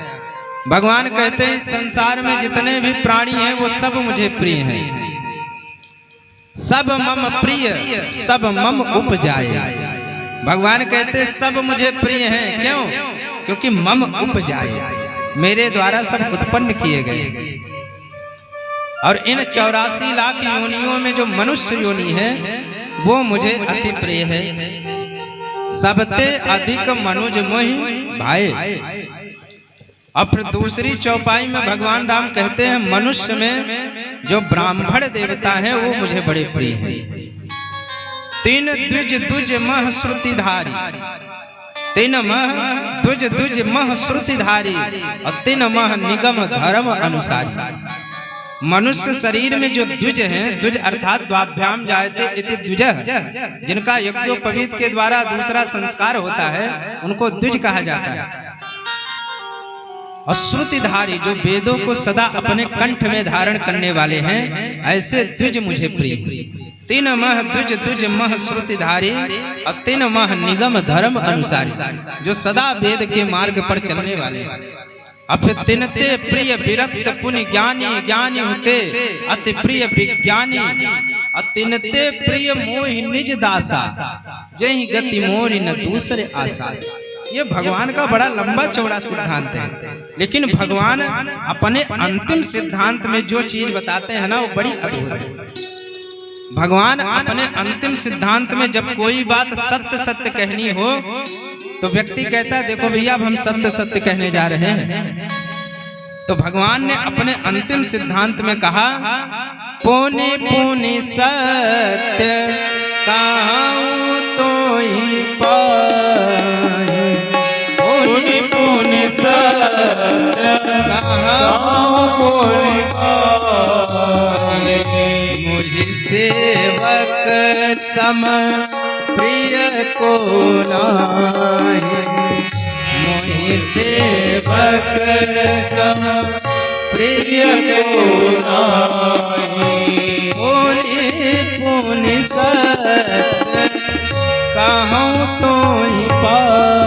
भगवान कहते हैं संसार में जितने भी प्राणी हैं वो सब मुझे प्रिय हैं। सब मम प्रिय सब मम उपजाए। भगवान कहते हैं सब मुझे प्रिय हैं। क्यों? क्योंकि मम उपजाए, मेरे द्वारा सब उत्पन्न किए गए। और इन 84 लाख योनियों में जो मनुष्य योनि है वो मुझे अति प्रिय है। सबते अधिक मनुज मोहि भाई। और फिर दूसरी चौपाई में भगवान राम कहते हैं मनुष्य में जो ब्राह्मण देवता है वो मुझे बड़े प्रिय हैं। तीन द्विज दुज मह श्रुतिधारी, तीन मह द्विज दुज मह श्रुतिधारी और तीन मह निगम धर्म अनुसारी। मनुष्य शरीर में जो द्विज हैं, द्विज अर्थात द्वाभ्याम जायते इति द्विजः, जिनका यज्ञोपवीत के द्वारा दूसरा संस्कार होता है उनको द्विज कहा जाता है। और श्रुतिधारी जो वेदों को सदा अपने कंठ में धारण करने वाले हैं, ऐसे द्विज मुझे प्रिय हैं। तीन मह द्विज द्विज मह श्रुतिधारी और तीन मह निगम धर्म अनुसारी, जो सदा वेद के मार्ग पर चलने वाले हैं। अब तिनते प्रिय विरक्त पुण्य ज्ञानी, ज्ञानी होते अति प्रिय विज्ञानी। तिनते प्रिय मोहि निज दासा, जहि गति मोरि न दूसरे आशा। ये भगवान का बड़ा लंबा चौड़ा सिद्धांत है, लेकिन भगवान अपने अंतिम सिद्धांत में जो चीज बताते हैं ना वो बड़ी अद्भुत है। भगवान अपने अंतिम सिद्धांत में जब कोई बात सत्य सत्य कहनी हो तो व्यक्ति कहता है देखो भैया अब हम सत्य सत्य कहने जा रहे हैं। तो भगवान ने अपने अंतिम सिद्धांत में कहा पुनि पुनि सत्य कहूं तो ही पाए, पुनि पुनि सत्य कहूं तो ही पाए। मुझ सेवक सम प्रिय को नाहि, मोहि सेवक सम प्रिय को नाहि। पुनि पुनि सत्य कहूं तो ही पाए,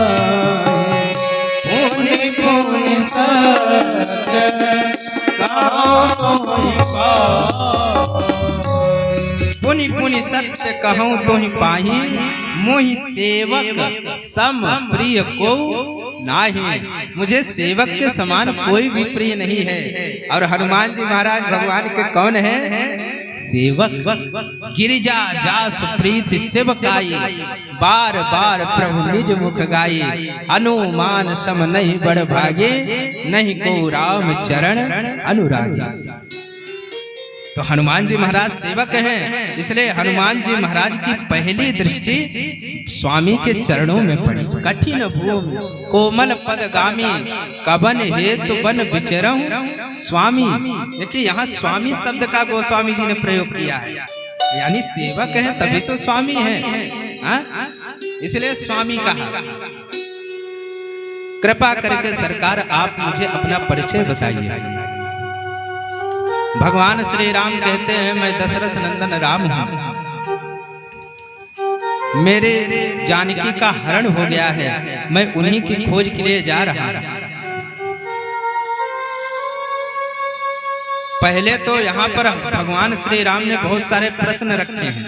पुनि पुनि सत्य कहूं तो ही पाए। पुनि पुनि सत्य कहूं तो ही पाही, मोहि सेवक सम प्रिय को नाही। मुझे सेवक के समान कोई भी प्रिय नहीं है। और हनुमान जी महाराज भगवान के कौन है? सेवक। गिरिजा जास प्रीति सेवकाई, बार बार प्रभु निज मुख गाई। हनुमान सम नहीं बड़ भागे, नहीं को राम चरण अनुरागी। तो हनुमान जी महाराज सेवक हैं, इसलिए हनुमान जी महाराज की पहली दृष्टि स्वामी के चरणों में पड़ी। कठिन भूमि कोमल पदगामी, कवन हेतु बन विचरहु स्वामी। देखिए यहाँ स्वामी शब्द का गोस्वामी जी ने प्रयोग किया है, यानी सेवक है तभी तो स्वामी है, इसलिए स्वामी कहा। कृपा करके सरकार आप मुझे अपना परिचय बताइए। भगवान श्री राम कहते हैं मैं दशरथ नंदन राम हूं, मेरे जानकी का हरण हो गया है, मैं उन्हीं की खोज के लिए जा रहा हूं। पहले तो यहाँ पर भगवान श्री राम ने बहुत सारे प्रश्न रखे हैं।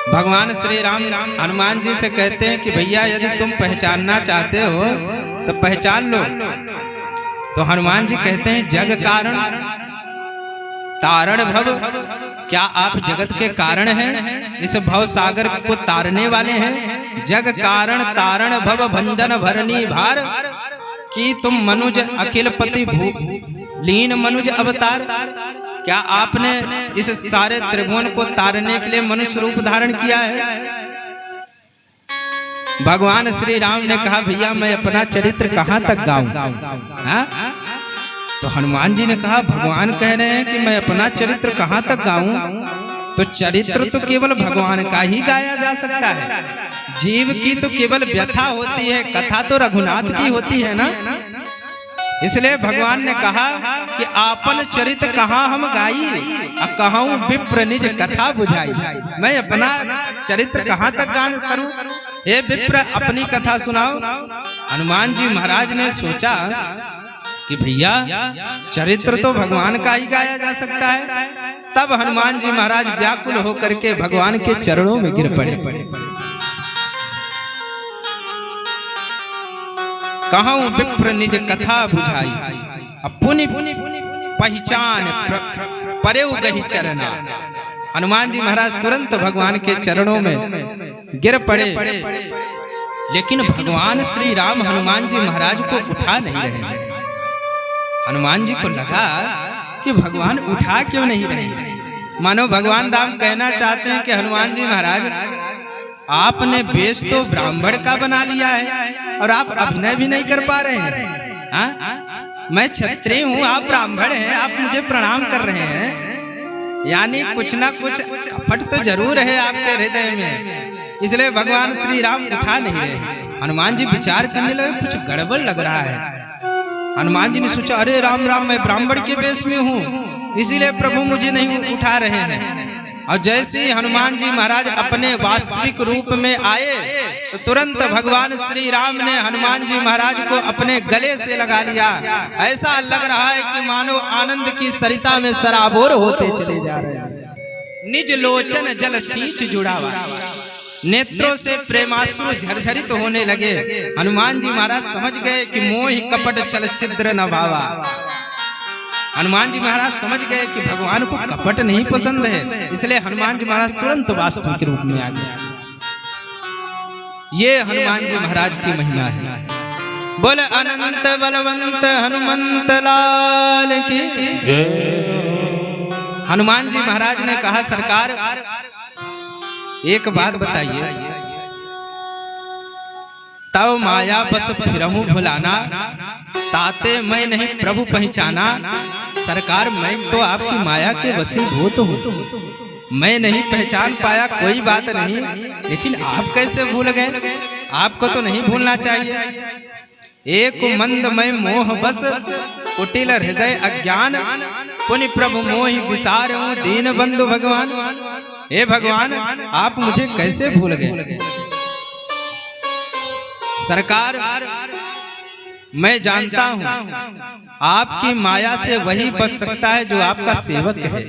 भगवान श्री राम हनुमान जी से कहते हैं कि भैया यदि तुम पहचानना चाहते हो तो पहचान लो। तो हनुमान जी कहते हैं जग कारण तारण भव, क्या आप जगत के कारण हैं, इस भव सागर को तारने वाले हैं। जग कारण तारण भव भंजन भरनी भार, कि तुम मनुज अखिल पति भू लीन मनुज अवतार। क्या आपने इस सारे त्रिभुवन को तारने के लिए मनुष्य रूप धारण किया है। भगवान श्री राम ने कहा भैया मैं अपना चरित्र कहां तक गाऊं। तो हनुमान जी ने कहा भगवान कह रहे हैं कि मैं अपना चरित्र कहां तक गाऊं। तो चरित्र तो केवल भगवान का ही गाया जा सकता है। जीव की तो केवल व्यथा होती है, कथा तो रघुनाथ की होती है ना। इसलिए भगवान ने कहा कि आपन चरित्र कहाँ हम गाई, कहूँ विप्र निज कथा बुझाई। मैं अपना चरित्र कहाँ तक गान करूं, हे विप्र अपनी कथा सुनाओ। हनुमान जी महाराज ने सोचा कि भैया चरित्र तो भगवान का ही गाया जा सकता है। तब हनुमान जी महाराज व्याकुल होकर के भगवान के चरणों में गिर पड़े। कहूँ विप्र निज कथा बुझाई, पुनि पहचान परेउ गहि चरना। हनुमान जी महाराज तुरंत भगवान के चरणों में गिर पड़े, लेकिन भगवान श्री राम हनुमान जी महाराज को उठा नहीं रहे। हनुमान जी को लगा कि भगवान उठा क्यों नहीं रहे। मानो भगवान राम कहना चाहते हैं कि हनुमान जी महाराज आपने वेश तो ब्राह्मण का बना लिया है और आप अभिनय भी नहीं कर पा रहे हैं। मैं क्षत्रिय हूँ, आप ब्राह्मण हैं, आप मुझे प्रणाम कर रहे हैं, यानी कुछ ना कुछ कपट तो जरूर है आपके हृदय में। इसलिए भगवान श्री राम उठा नहीं रहे। हनुमान जी विचार करने लगे कुछ गड़बड़ लग रहा है। हनुमान जी ने सोचा अरे राम राम मैं ब्राह्मण के वेश में हूँ, इसीलिए प्रभु मुझे नहीं उठा रहे हैं। और जैसे ही हनुमान जी महाराज अपने वास्तविक रूप में आए तो तुरंत भगवान श्री राम ने हनुमान जी महाराज को अपने गले से लगा लिया। ऐसा लग रहा है कि मानो आनंद की सरिता में सराबोर होते चले जा रहे हैं। निज लोचन जल सींच जुड़ावा, नेत्रों से प्रेमाश्रु झरझरित होने लगे। हनुमान जी महाराज समझ गए कि मोहि कपट छल छिद्र न भावा। हनुमान जी महाराज समझ गए कि भगवान को कपट नहीं पसंद है, इसलिए हनुमान जी महाराज तुरंत वास्तविक रूप में आ गए। ये हनुमान जी महाराज की महिमा है। बोले अनंत बलवंत हनुमंत लाल की जय। हनुमान जी महाराज ने कहा सरकार एक बात बताइए, तब माया बस फिरहूं भुलाना, ताते मैं नहीं प्रभु पहचाना। सरकार मैं तो आपकी माया के वशीभूत हूँ, मैं नहीं पहचान पाया कोई बात नहीं, लेकिन आप कैसे भूल गए। आपको तो नहीं भूलना चाहिए। एक मंद मैं मोह बस कुटिल हृदय अज्ञान, पुनि प्रभु मोहि विसारूं दीन बंधु भगवान। हे भगवान आप मुझे कैसे भूल गए। सरकार मैं जानता हूं आपकी माया से वही बच सकता है जो आपका सेवक है,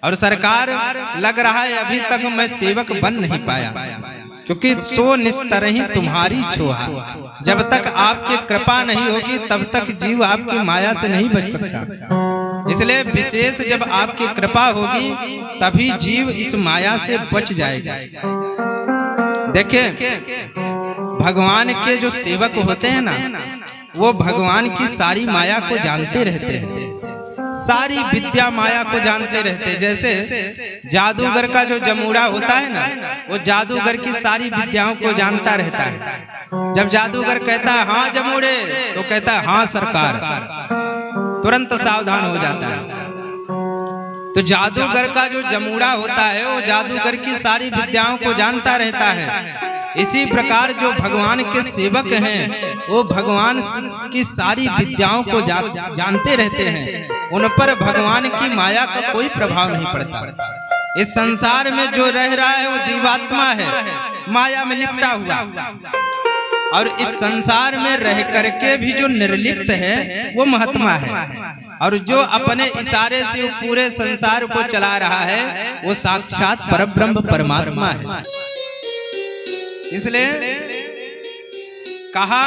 और सरकार लग रहा है अभी तक मैं सेवक बन नहीं पाया, क्योंकि सो निस्तर ही तुम्हारी छोहा। जब तक आपकी कृपा नहीं होगी तब तक जीव आपकी माया से नहीं बच सकता। इसलिए विशेष जब आपकी कृपा होगी तभी जीव इस माया से बच जाएगा। देखिए भगवान के जो सेवक होते हैं ना, वो भगवान की सारी माया को जानते रहते हैं, सारी विद्या माया को जानते रहते हैं। जैसे जादूगर का जो जमूड़ा होता है ना, वो जादूगर की सारी विद्याओं को जानता रहता है। जब जादूगर कहता है हाँ जमूड़े, तो कहता है हाँ सरकार, तुरंत सावधान हो जाता है। तो जादूगर का जो जमूड़ा होता है वो जादूगर की सारी विद्याओं को जानता रहता है। इसी प्रकार जो भगवान के सेवक हैं वो भगवान की सारी विद्याओं को जानते रहते हैं, उन पर भगवान की माया का कोई प्रभाव नहीं पड़ता। इस संसार में जो रह रहा है वो जीवात्मा है, माया में लिपटा हुआ, और इस संसार में रह करके भी जो निर्लिप्त है वो महात्मा है, और जो अपने इशारे से पूरे संसार को चला रहा है वो साक्षात परब्रह्म परमात्मा है। इसलिए कहा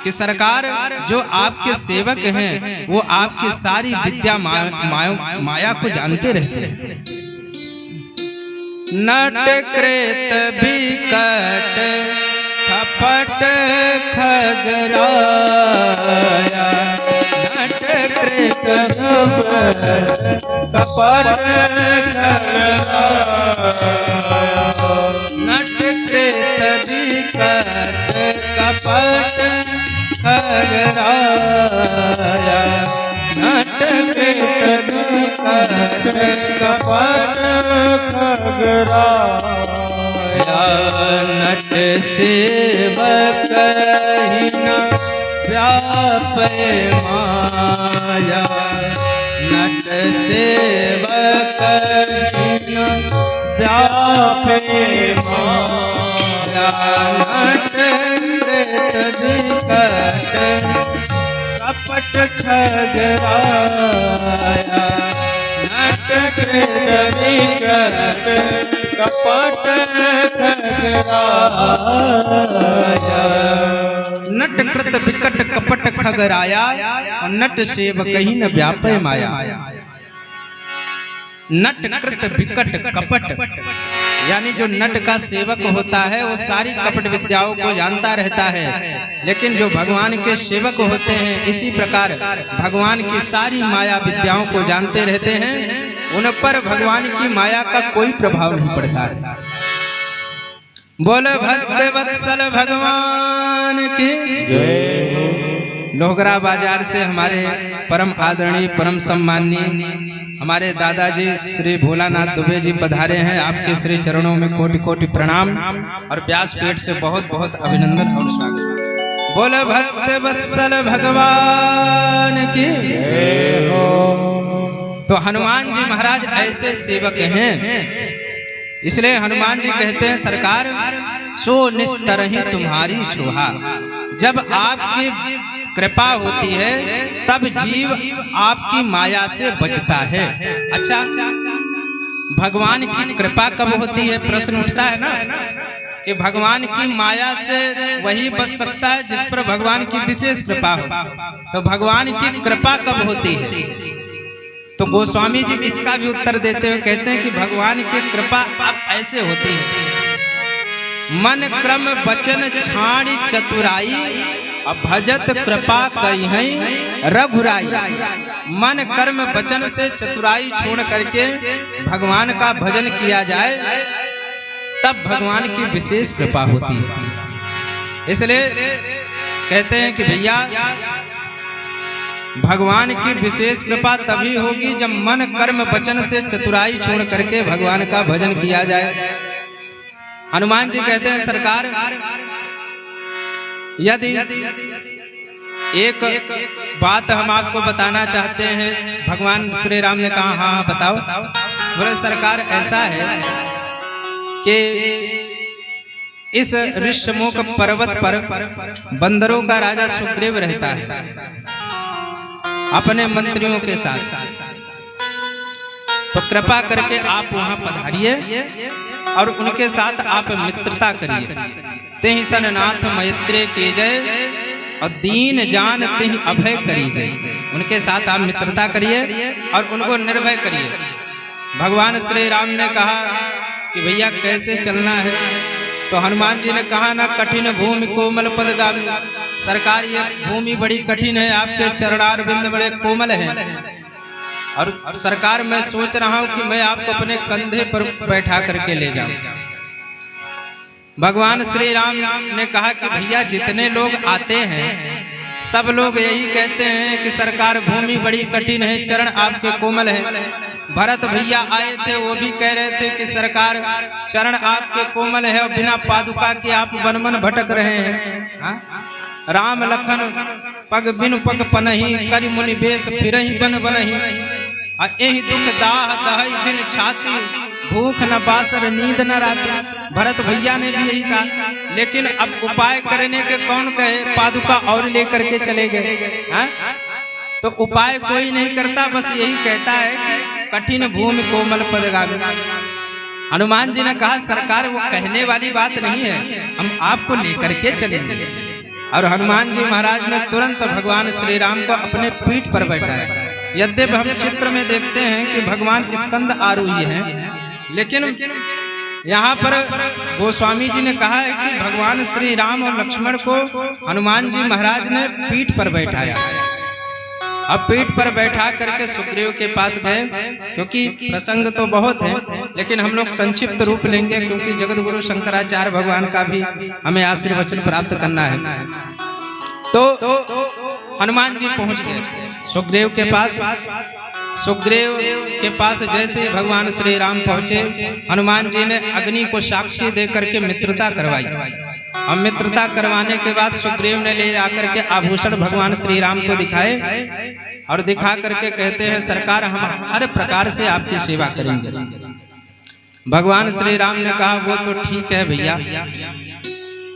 कि सरकार जो आपके सेवक हैं वो आपकी सारी विद्या माया को जानते रहते हैं। नट कृत बिकट कपट खगराया, नट कृत कपट खगराया, नट कृत बिकट कपट खगराया, नट कृत बिकट कपट खगराया, नट सेवक ही न व्यापे माया, नट सेवक ही न व्यापे माया, नट कृत बिकट कपट खगराया, नट कृत बिकट कपट खगराया, नट कृत बिकट कपट खगराया और नट सेवक ही न व्यापे माया। नट कृत बिकट कपट यानी जो नट का सेवक होता है वो सारी कपट विद्याओं को जानता रहता है, लेकिन जो भगवान के सेवक होते हैं इसी प्रकार भगवान की सारी माया विद्याओं को जानते रहते हैं, उन पर भगवान की माया का कोई प्रभाव नहीं पड़ता है। बोले भक्त वत्सल भगवान की जय हो। लोहगरा बाजार से हमारे परम आदरणीय परम सम्माननीय हमारे दादाजी श्री भोलानाथ दुबे जी पधारे हैं। आपके श्री चरणों में कोटि कोटि प्रणाम और व्यासपीठ से बहुत बहुत अभिनंदन और स्वागत। बोले भक्त वत्सल भगवान की जय हो। तो हनुमान जी महाराज ऐसे सेवक हैं, इसलिए हनुमान जी कहते हैं सरकार सो निस्तर ही तुम्हारी छोहा। जब आपकी कृपा होती है तब जीव आपकी माया से बचता है। अच्छा, भगवान की कृपा कब होती है? प्रश्न उठता है ना कि भगवान की माया से वही बच सकता है जिस पर भगवान की विशेष कृपा हो। तो भगवान की कृपा कब होती है? तो गोस्वामी जी इसका भी उत्तर देते हुए कहते हैं कि भगवान की कृपा अब ऐसे होती है, मन क्रम वचन छाड़ी चतुराई अब भजत कृपा करी है रघुराई। मन कर्म वचन से चतुराई छोड़ करके भगवान का भजन किया जाए तब भगवान की विशेष कृपा होती है। इसलिए कहते हैं कि भैया भगवान की विशेष कृपा तभी होगी जब मन कर्म वचन से चतुराई छोड़ करके भगवान का भजन किया जाए। हनुमान जी कहते हैं सरकार यदि एक बात हम आपको बताना चाहते हैं। भगवान श्री राम ने कहा हाँ बताओ। बोले सरकार ऐसा है कि इस ऋषमुख पर्वत पर बंदरों का राजा सुग्रीव रहता है अपने मंत्रियों के साथ, तो कृपा करके आप वहां पधारिए और उनके साथ आप मित्रता करिए। तेहि सन नाथ मैत्रेय कीजय और दीन जान तेहि अभय करीजय। उनके साथ आप मित्रता करिए और उनको निर्भय करिए। भगवान श्री राम ने कहा कि भैया कैसे चलना है? तो हनुमान जी ने कहा ना कठिन भूमि कोमल पदगामी। सरकार ये भूमि बड़ी कठिन है, आपके चरणार बिंद बड़े कोमल हैं और सरकार मैं सोच रहा हूं कि मैं आपको अपने कंधे पर बैठा करके ले जाऊं। भगवान श्री राम ने कहा कि भैया जितने लोग आते हैं सब लोग यही कहते हैं कि सरकार भूमि बड़ी कठिन है, चरण आपके कोमल है। भरत भैया आए थे, वो भी कह रहे थे कि सरकार चरण आपके कोमल है और बिना पादुका के आप वन वन भटक रहे हैं। राम लखन पग बिनु पग पनहि करि मुनि बेश फिरहि बन बनहि। एहि दुख दाह दहई दिन छाती भूख न बासर नींद न राती। भरत भैया ने भी यही कहा, लेकिन अब उपाय करने के कौन कहे? पादुका और लेकर के चले गए। तो उपाय कोई नहीं करता, बस यही कहता है कि कठिन भूमि कोमल पदगामी। हनुमान जी ने कहा सरकार वो कहने वाली बात नहीं है, हम आपको लेकर के चलेंगे। और हनुमान जी महाराज ने तुरंत भगवान श्री राम को अपने पीठ पर बैठाया। यद्यपि हम चित्र में देखते हैं कि भगवान स्कंद आरोही हैं, लेकिन यहाँ पर गोस्वामी जी ने कहा है कि भगवान श्री राम और लक्ष्मण को हनुमान जी महाराज ने पीठ पर बैठाया। अब पीठ पर बैठा करके सुग्रीव के पास गए, क्योंकि प्रसंग तो बहुत है, लेकिन हम लोग संक्षिप्त रूप लेंगे, क्योंकि जगत गुरु शंकराचार्य भगवान का भी हमें आशीर्वचन प्राप्त करना है। तो हनुमान जी पहुंच गए सुग्रीव के पास। सुग्रीव के पास जैसे भगवान श्री राम पहुंचे, हनुमान जी ने अग्नि को साक्षी दे करके मित्रता करवाई। और मित्रता करवाने के बाद सुग्रीव ने ले आकर के आभूषण भगवान श्री राम को दिखाए और दिखा करके कहते हैं, सरकार हम हर प्रकार से आपकी सेवा करेंगे। भगवान श्री राम ने कहा, वो तो ठीक है भैया,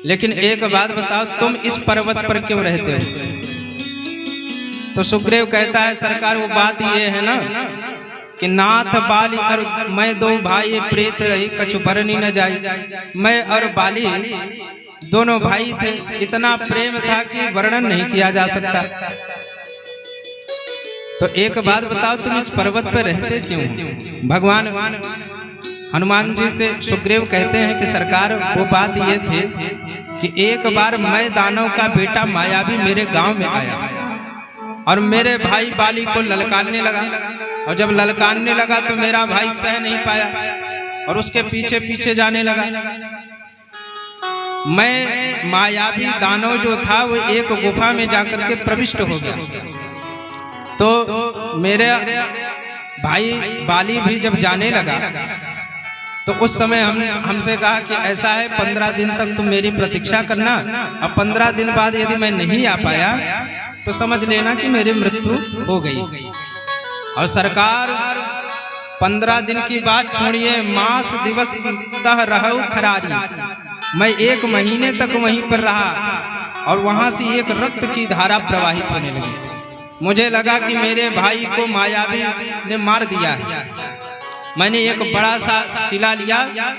लेकिन एक बात बताओ, तुम इस पर्वत पर क्यों रहते हो? तो सुग्रीव कहता है, सरकार वो बात ये है ना कि नाथ बाली और मैं दो भाई प्रेत रही कछु बरनी न जाए। मैं और बाली दोनों भाई थे, इतना प्रेम था कि वर्णन नहीं किया जा सकता। तो एक बात बताओ, तुम इस पर्वत पर रहते क्यों? भगवान हनुमान जी से सुग्रीव कहते हैं कि सरकार वो बात ये थी कि एक बार मैं दानव का बेटा मायावी मेरे गांव में आया और मेरे भाई बाली को ललकारने लगा, और जब ललकारने लगा तो मेरा भाई सह नहीं पाया और उसके पीछे पीछे जाने लगा। मैं मायावी दानव जो था वो एक गुफा में जाकर के प्रविष्ट हो गया। तो मेरे भाई बाली भी जब जाने लगा तो उस समय हमसे कहा कि ऐसा है, 15 दिन तक तुम मेरी प्रतीक्षा करना, और 15 दिन बाद यदि मैं नहीं आ पाया तो समझ लेना कि मेरी मृत्यु हो गई। और सरकार 15 दिन की बात छोड़िए, मास दिवस तह रहु खरारी, मैं 1 महीने तक वहीं पर रहा और वहां से एक रक्त की धारा प्रवाहित होने लगी। मुझे लगा कि मेरे भाई को मायावी ने मार दिया है। मैंने एक बड़ा सा शिला लिया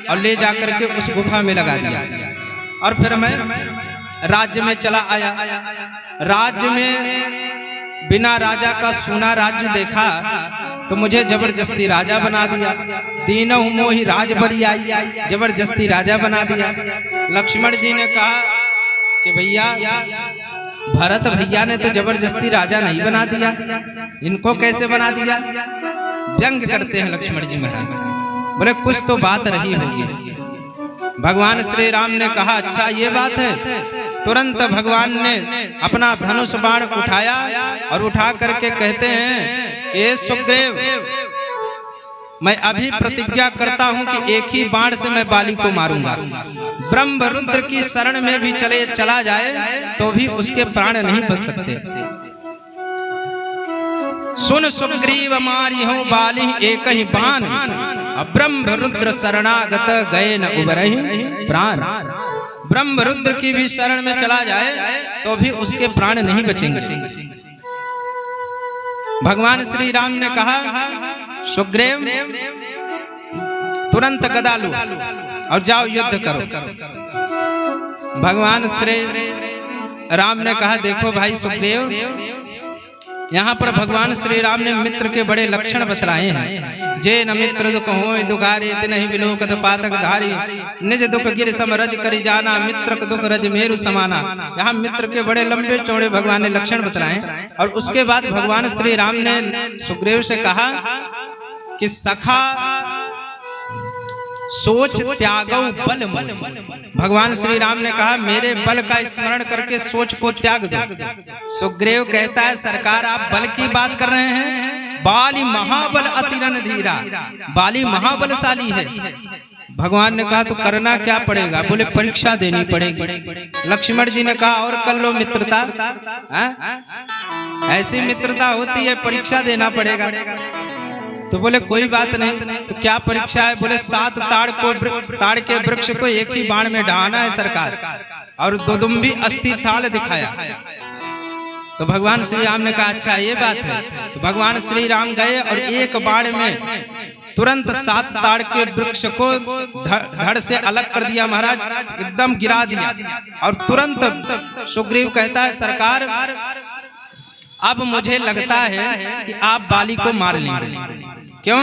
और ले जाकर के उस गुफा में लगा दिया, और फिर मैं राज्य में चला आया। राज्य में बिना राजा का सूना राज्य देखा तो मुझे जबरदस्ती राजा बना दिया। तीनों मोहि राज बरियाई, जबरदस्ती राजा बना दिया। लक्ष्मण जी ने कहा कि भैया, भरत भैया ने तो जबरदस्ती राजा नहीं बना दिया, इनको कैसे बना दिया? व्यंग करते हैं लक्ष्मण जी महाराज, बोले कुछ तो बात रही होगी। भगवान श्री राम ने कहा, अच्छा ये बात है। तुरंत भगवान ने अपना धनुष बाण उठाया और उठा करके कहते हैं कि सुग्रीव, मैं अभी प्रतिज्ञा करता हूं कि एक ही बाण से मैं बाली को मारूंगा। ब्रह्म रुद्र की शरण में भी चला जाए तो भी उसके प्राण नहीं बच सकते। सुन सुग्रीव मारी हो बाली एक ही बाण, ब्रह्म रुद्र शरणागत गए न उबरहि प्राण। ब्रह्म रुद्र की भी शरण में चला जाए तो भी उसके प्राण नहीं बचेंगे। भगवान श्री राम ने कहा, सुग्रीव तुरंत गदा लो और जाओ युद्ध करो। भगवान श्री राम ने कहा, देखो भाई सुग्रीव, यहाँ पर भगवान श्री राम ने मित्र के बड़े लक्षण बतलाए हैं। जे न मित्र दुख होय दुखारे, तिनहि बिलोकत पातक धारी, निज दुख गिर सम रज करि जाना, मित्र दुख रज मेरु समाना। यहाँ मित्र के बड़े लंबे चौड़े भगवान ने लक्षण बतलाए। और उसके बाद भगवान श्री राम ने सुग्रीव से कहा कि सखा सोच त्यागो बल मन। भगवान श्री राम ने कहा, मेरे बल का स्मरण करके सोच को त्याग दो। सुग्रीव कहता है, सरकार आप बल की बात कर रहे हैं? बाली महाबल अतिरन धीरा, बाली महाबलशाली है। भगवान ने कहा, तो करना क्या पड़ेगा? बोले परीक्षा देनी पड़ेगी। लक्ष्मण जी ने कहा, और कर लो मित्रता, ऐसी मित्रता होती है, परीक्षा देना पड़ेगा। तो बोले कोई बात नहीं। तो क्या परीक्षा है? बोले 7 ताड़ के वृक्ष को एक ही बाण में ढाना है सरकार, और दुदुम्बी अस्थि थाल दिखाया। तो भगवान श्री राम ने कहा अच्छा ये बात है। तो भगवान श्री राम गए और एक बाण में तुरंत 7 ताड़ के वृक्ष को धड़ से अलग कर दिया महाराज, एकदम गिरा दिया। और तुरंत सुग्रीव कहता है सरकार अब मुझे लगता है कि आप बाली को मार लेंगे। क्यों?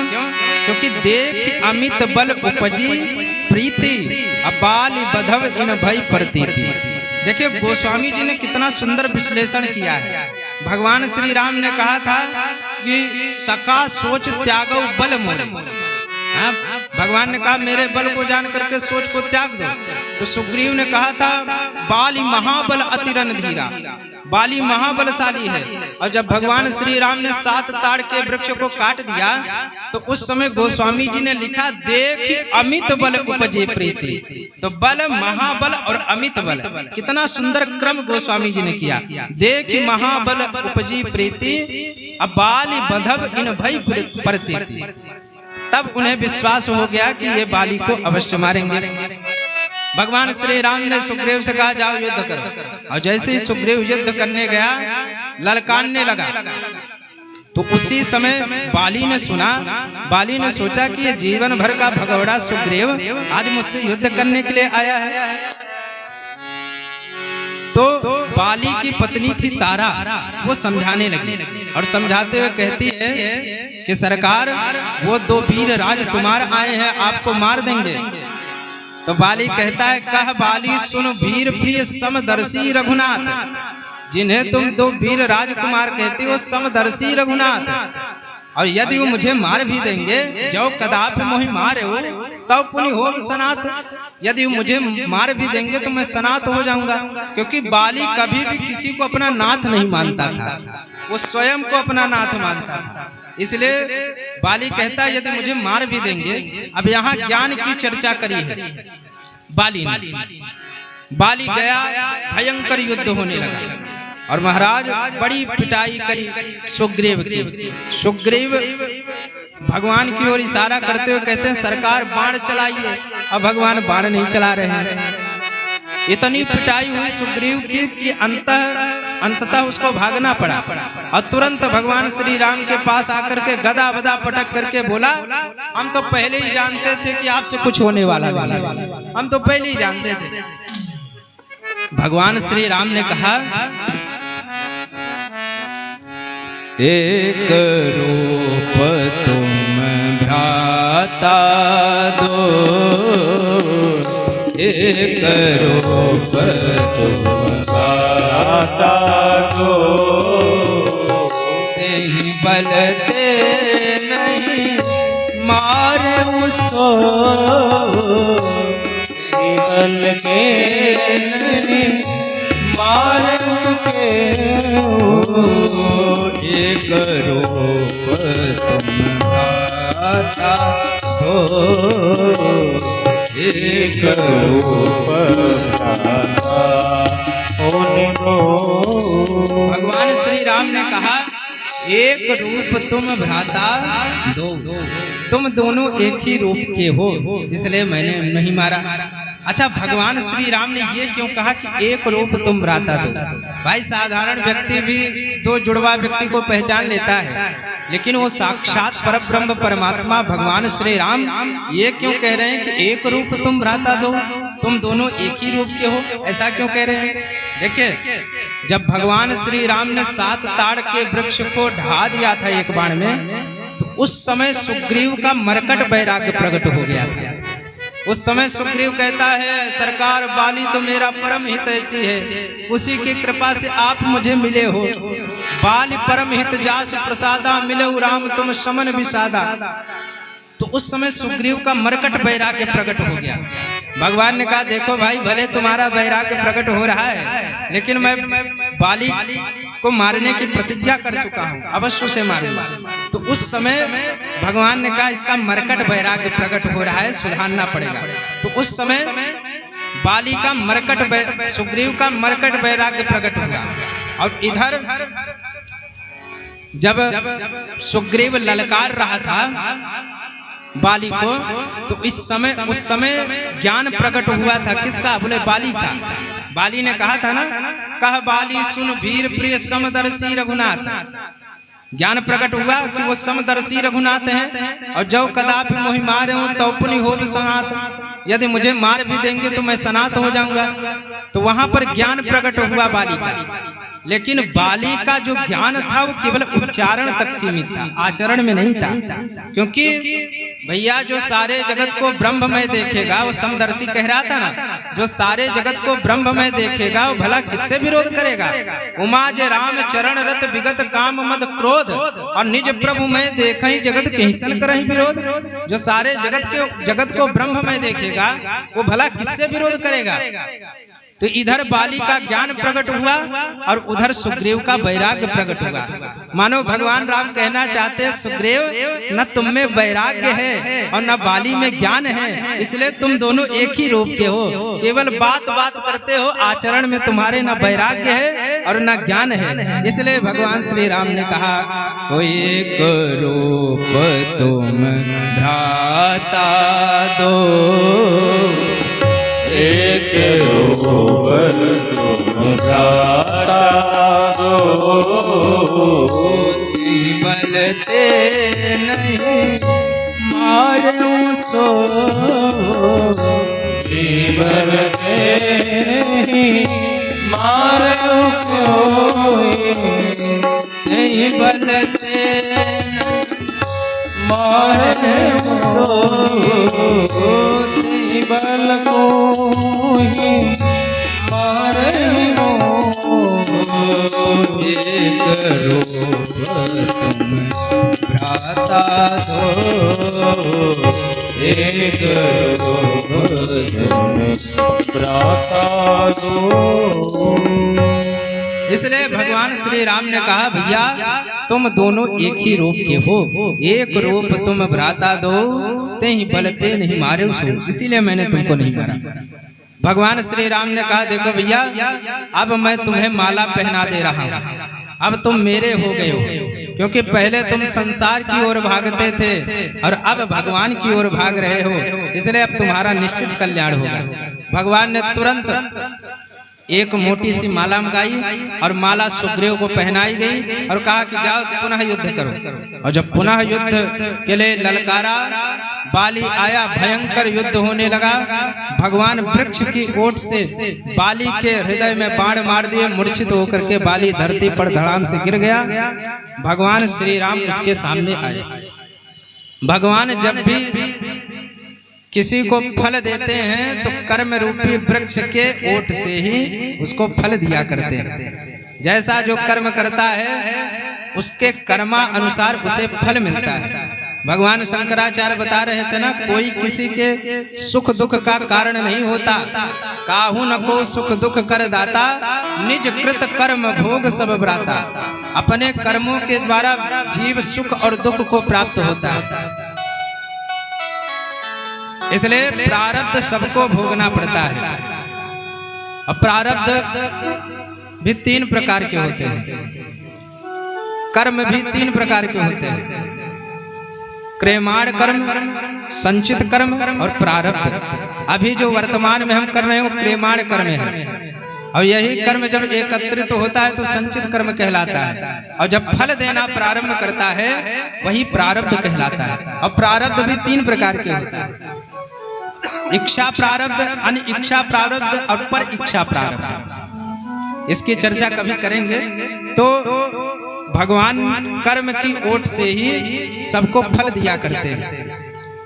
क्योंकि देख अमित बल उपजी प्रीति अबाल बधव इन भय प्रतीति। देखिए गोस्वामी जी ने कितना सुंदर विश्लेषण किया है। भगवान श्री राम ने कहा था कि सका सोच त्यागो बल मोरे। भगवान ने कहा मेरे बल को जान करके सोच को त्याग दो। तो सुग्रीव ने कहा था बाली महाबल अतिरन धीरा, बाली महाबलशाली है। और जब भगवान श्री राम ने 7 ताड़ के वृक्ष को काट दिया तो उस समय गोस्वामी जी ने लिखा देख अमित बल उपजे प्रीति। तो बल महाबल और अमित बल, कितना सुंदर क्रम गोस्वामी जी ने किया। देख महाबल उपजी प्रीति अबाल बधव इन भय प्रतीति। तब उन्हें विश्वास हो गया कि ये बाली को अवश्य मारेंगे। भगवान श्री राम ने सुग्रीव से कहा जाओ युद्ध करो। और जैसे ही सुग्रीव युद्ध करने गया ललकारने लगा तो उसी समय बाली ने सुना। बाली ने सोचा कि ये जीवन भर का भगौड़ा सुग्रीव आज मुझसे युद्ध करने के लिए आया है। तो बाली की पत्नी थी तारा, वो समझाने लगी और समझाते हुए कहती है कि सरकार वो 2 वीर राजकुमार आए हैं, आपको मार देंगे। तो बाली कहता है कह बाली सुन वीर प्रिय समदर्शी रघुनाथ, जिन्हें तुम 2 वीर राजकुमार कहती हो समदर्शी रघुनाथ। और यदि वो मुझे मार भी देंगे जो कदापि मोहि मारे हो तब पुनि हो सनाथ। यदि वो मुझे मार भी देंगे तो मैं सनाथ हो जाऊंगा। क्योंकि बाली कभी भी किसी को अपना नाथ नहीं मानता था, वो स्वयं को अपना नाथ मानता था। इसलिए बाली कहता है यदि मुझे मार भी देंगे। अब यहाँ ज्ञान की चर्चा करी है बाली ने। बाली गया, भयंकर युद्ध होने लगा और महाराज बड़ी पिटाई करी सुग्रीव की। सुग्रीव भगवान की ओर इशारा करते हुए कहते हैं सरकार बाण चलाइए। अब भगवान बाण नहीं चला रहे हैं। इतनी पिटाई हुई सुग्रीव की कि अंततः उसको भागना पड़ा। और तुरंत भगवान श्री राम के पास आकर के गदा बदा पटक करके बोला हम तो पहले ही जानते थे कि आपसे कुछ होने वाला नहीं, हम तो पहले ही जानते थे। भगवान श्री राम ने कहा एक रूप तुम भ्राता दो, एक रूप तुम भ्राता दो, नहीं बलते नहीं मारे उसो, बल के नहीं मारे के। एक रूप तुम भ्राता दो, एक रूप भ्राता दो। भगवान श्री राम ने कहा एक रूप तुम भ्राता दो, तुम दोनों एक ही रूप के हो इसलिए मैंने नहीं मारा। अच्छा भगवान श्री राम ने ये क्यों कहा कि एक रूप तुम भ्राता दो? भाई साधारण व्यक्ति भी 2 जुड़वा व्यक्ति को पहचान लेता है, लेकिन वो साक्षात परब्रह्म परमात्मा भगवान श्री राम ये क्यों कह रहे हैं कि एक रूप तुम भ्राता दो, तुम दोनों एक ही रूप के हो? ऐसा क्यों कह रहे हैं? देखिए जब भगवान श्री राम ने 7 ताड़ के वृक्ष को ढा दिया था एक बाण में, तो उस समय सुग्रीव का मरकट वैराग्य प्रकट हो गया था। उस समय सुग्रीव कहता है सरकार बाली तो मेरा परम हित ऐसी है, उसी की कृपा से आप मुझे मिले हो। बाली परम हित जासु प्रसादा, मिले राम तुम समन विषादा। तो उस समय सुग्रीव का मरकट वैराग्य प्रकट हो गया। भगवान ने कहा देखो भाई भले तुम्हारा वैराग्य प्रकट हो रहा है, लेकिन मैं बाली को मारने की प्रतिज्ञा कर चुका हूँ, अवश्य से मारूंगा। तो उस समय भगवान ने कहा इसका मरकट वैराग्य प्रकट हो रहा है, सुधारना पड़ेगा। तो उस समय बाली का मरकट, सुग्रीव का मरकट वैराग्य प्रकट हुआ। और इधर जब सुग्रीव ललकार रहा था बाली को, तो उस समय ज्ञान प्रकट हुआ था। किसका? बोले बाली का। बाली ने कहा था ना कह बाली सुन वीर प्रिय समदर्शी रघुनाथ। ज्ञान प्रकट हुआ कि वो समदर्शी रघुनाथ हैं और जब कदापि मोहि मारे हूं तो अपनी हो भी सनात। यदि मुझे मार भी देंगे तो मैं सनात हो जाऊंगा। तो वहां पर ज्ञान प्रकट हुआ बाली का, लेकिन बाली का जो ज्ञान था वो केवल उच्चारण तक सीमित था, आचरण में नहीं था। क्योंकि भैया जो सारे जगत को ब्रह्ममय देखेगा, वो समदर्शी कह रहा था ना, जो सारे जगत को ब्रह्ममय देखेगा वो भला किससे विरोध करेगा। उमा जे राम चरण रत विगत काम मद क्रोध, और निज प्रभु में देखई जगत कहिसन करहि विरोध। जो सारे जगत को ब्रह्ममय देखेगा वो भला किससे विरोध करेगा। तो इधर बाली का ज्ञान प्रकट हुआ और उधर सुग्रीव का वैराग्य प्रकट हुआ। मानो भगवान राम कहना चाहते हैं, सुग्रीव न तुम में वैराग्य है और न बाली में ज्ञान है, इसलिए तुम दोनों एक ही रूप के हो, केवल बात बात करते हो, आचरण में तुम्हारे न वैराग्य है और न ज्ञान है। इसलिए भगवान श्री राम ने कहा, एक रूप तुम भ्राता दो, एक रूप तुम भ्राता दो, बलते नहीं मारूं सो, बलते नहीं मारूं कोई, नहीं बलते मारूं सो, बल को ही मारे एक रूप तुम भ्राता दो, एक रूप तुम भ्राता दो। इसलिए भगवान श्री राम ने कहा, भैया तुम दोनों एक ही रूप के हो, एक रूप तुम भ्राता दो, ते ही बलते नहीं मारे सो, इसीलिए मैंने तुमको नहीं मारा। भगवान श्री राम ने कहा, देखो भैया अब मैं तुम्हें माला पहना दे रहा हूँ, अब तुम मेरे हो गए हो। क्योंकि पहले तुम संसार की ओर भागते थे और अब भगवान की ओर भाग रहे हो, इसलिए अब तुम्हारा निश्चित कल्याण होगा। भगवान ने तुरंत एक मोटी सी माला मंगाई और माला सुग्रीव को पहनाई गई और कहा कि जाओ पुनः युद्ध करो। और जब पुनः युद्ध के लिए ललकारा, बाली आया, भयंकर युद्ध होने लगा। भगवान वृक्ष की ओट से बाली के हृदय में बाण मार दिए, मूर्छित होकर के बाली धरती पर धड़ाम से गिर गया। भगवान श्री राम उसके सामने आए। भगवान जब भी किसी को फल देते हैं तो कर्म रूपी वृक्ष के ओट से ही उसको फल दिया करते हैं। जैसा जो कर्म करता है उसके कर्मा अनुसार उसे फल मिलता है। भगवान शंकराचार्य बता रहे थे ना, कोई किसी के सुख दुख का कारण नहीं होता, काहू न को सुख दुख कर दाता, निज कृत कर्म भोग सब ब्राता। अपने कर्मों के द्वारा जीव सुख और दुख को प्राप्त होता है, इसलिए प्रारब्ध सबको भोगना पड़ता है। अब प्रारब्ध भी 3 प्रकार के होते हैं, कर्म भी 3 प्रकार के होते हैं, क्रियमाण कर्म, संचित कर्म और प्रारब्ध। अभी जो वर्तमान में हम कर रहे हैं वो क्रियमाण कर्म है, और यही कर्म जब एकत्रित होता है तो संचित कर्म कहलाता है, और जब फल देना प्रारंभ करता है वही प्रारब्ध कहलाता है। और प्रारब्ध भी 3 प्रकार के होता है, इच्छा प्रारब्ध, अनिच्छा प्रारब्ध और पर इच्छा प्रारब्ध। इसकी चर्चा कभी करेंगे। तो भगवान कर्म की ओट से ही सबको फल दिया करते हैं।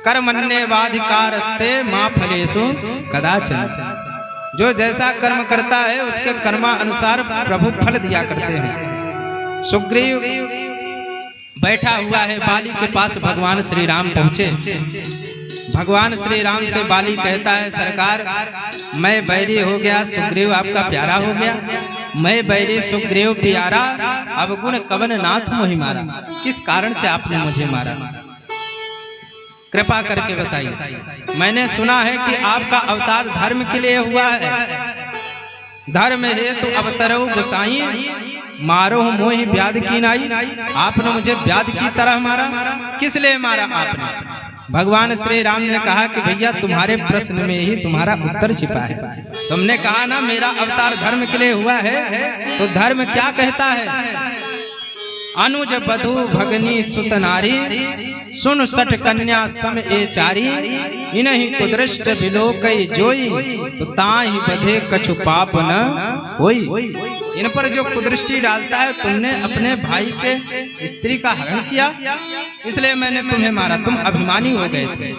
कर्मण्येवाधिकारस्ते मां फलेषु कदाचन। जो जैसा कर्म करता है उसके कर्मा अनुसार प्रभु फल दिया करते हैं। सुग्रीव बैठा हुआ है, बाली के पास भगवान श्री राम पहुंचे। भगवान श्री राम से बाली कहता है, सरकार मैं बैरी हो गया, सुग्रीव आपका प्यारा हो गया। मैं बैरी सुग्रीव प्यारा, अवगुण कवन नाथ मोहि मारा। किस कारण से आपने मुझे मारा, कृपा करके बताइए। मैंने सुना है कि आपका अवतार धर्म के लिए हुआ है, धर्म हेतु अवतरो गोसाई, मारो मोहि व्याध की नाई। आपने मुझे व्याध की तरह मारा, किस लिए मारा आपने? भगवान श्री राम ने कहा कि भैया तुम्हारे प्रश्न में ही तुम्हारा उत्तर छिपा है। तुमने कहा ना मेरा अवतार धर्म के लिए हुआ है, तो धर्म क्या कहता है? अनुज बधु भगनी सुत नारी, सुन सठ कन्या सम ए चारी, इन्हीं कुदृष्ट बिलोकई जोई, तो ताहि बधे कछु पाप न होई। इन पर जो कुदृष्टि डालता है, तुमने अपने भाई के स्त्री का हरण किया, इसलिए मैंने तुम्हें मारा, तुम अभिमानी हो गए थे।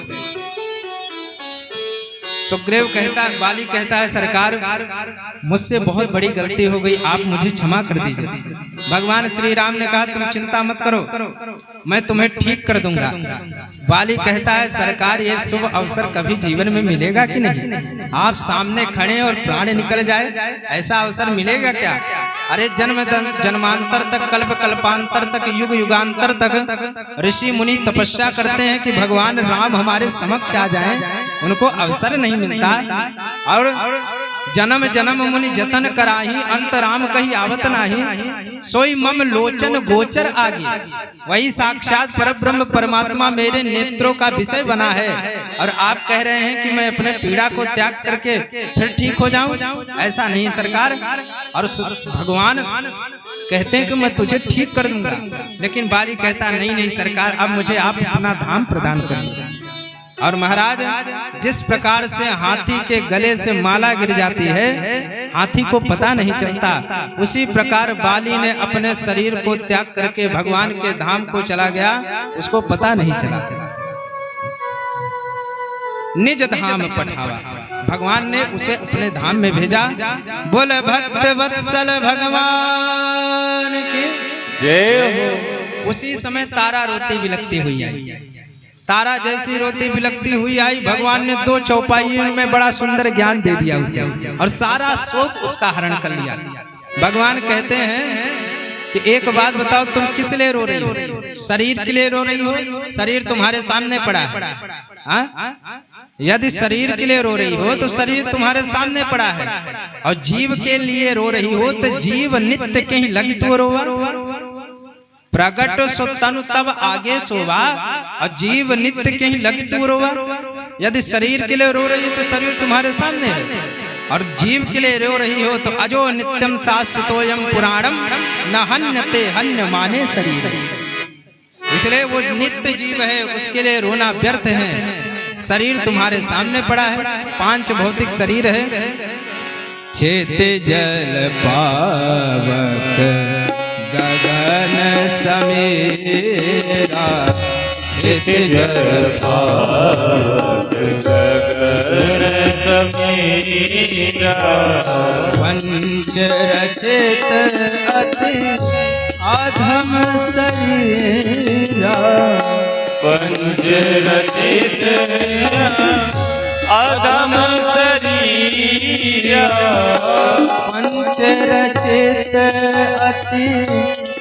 सुग्रीव कहता है, बाली कहता है सरकार मुझसे बहुत बड़ी गलती हो गई, आप मुझे क्षमा कर दीजिए। भगवान श्री राम ने कहा तुम चिंता मत करो, मैं तुम्हें ठीक कर दूंगा। बाली कहता है सरकार ये शुभ अवसर कभी जीवन में मिलेगा कि नहीं? आप सामने खड़े और प्राण निकल जाए, ऐसा अवसर मिलेगा क्या? अरे जन्म जन्मांतर तक, कल्प कल्पांतर तक, युग युगांतर तक ऋषि मुनि तपस्या करते हैं कि भगवान राम हमारे समक्ष आ जाएं, उनको अवसर नहीं मिलता। और जन्म जन्म मुनि जतन कराही, अंत राम कही आवत नाही, सोई मम लोचन गोचर आगे। वही साक्षात परब्रह्म परमात्मा मेरे नेत्रों का विषय बना है, और आप कह रहे हैं कि मैं अपने पीड़ा को त्याग करके फिर ठीक हो जाऊं? ऐसा नहीं सरकार। और भगवान कहते हैं कि मैं तुझे ठीक कर दूंगा, लेकिन बाली कहता नहीं नहीं सरकार, अब मुझे आप अपना धाम प्रदान करिए। और महाराज जिस प्रकार से हाथी के गले से माला गिर जाती है, हाथी को पता नहीं चलता, उसी प्रकार बाली ने अपने शरीर को त्याग करके भगवान के धाम को चला गया, उसको पता नहीं चला। निज धाम पठावा, भगवान ने उसे अपने धाम में भेजा। बोले भक्त वत्सल भगवान की जय हो। उसी समय तारा रोती बिलखती हुई आई। तारा जैसी रोती बिलखती हुई आई, भगवान ने 2 चौपाइयों में बड़ा सुंदर ज्ञान दे दिया उसे, और सारा शोक उसका हरण कर लिया। भगवान कहते हैं कि एक बात बताओ, तुम किस लिए रो रही हो? शरीर के लिए रो रही हो? शरीर तुम्हारे सामने पड़ा है। यदि शरीर के लिए रो रही हो तो शरीर तुम्हारे सामने पड़ा है, और जीव के लिए रो रही हो तो जीव नित्य कहीं लगी तो रोवा। प्रगट सो तनु तब आगे सोवा, और जीव नित्य कहीं लगी तू रोवा। यदि शरीर के लिए रो रही हो तो शरीर तुम्हारे सामने है, और जीव के लिए रो रही हो तो अजो नित्यम शाश्वतोयम पुराणम न हन्यते हन्य माने शरीर। इसलिए वो नित्य जीव है, उसके लिए रोना व्यर्थ है। शरीर तुम्हारे सामने पड़ा है, 5 भौतिक शरीर है। छेत जल पावक गगन समीरा, छेत जल पावक गगन समीरा, पंच रचित अति अधम शरीरा, पंच रचित अधम शरीरा, पंच रचित अति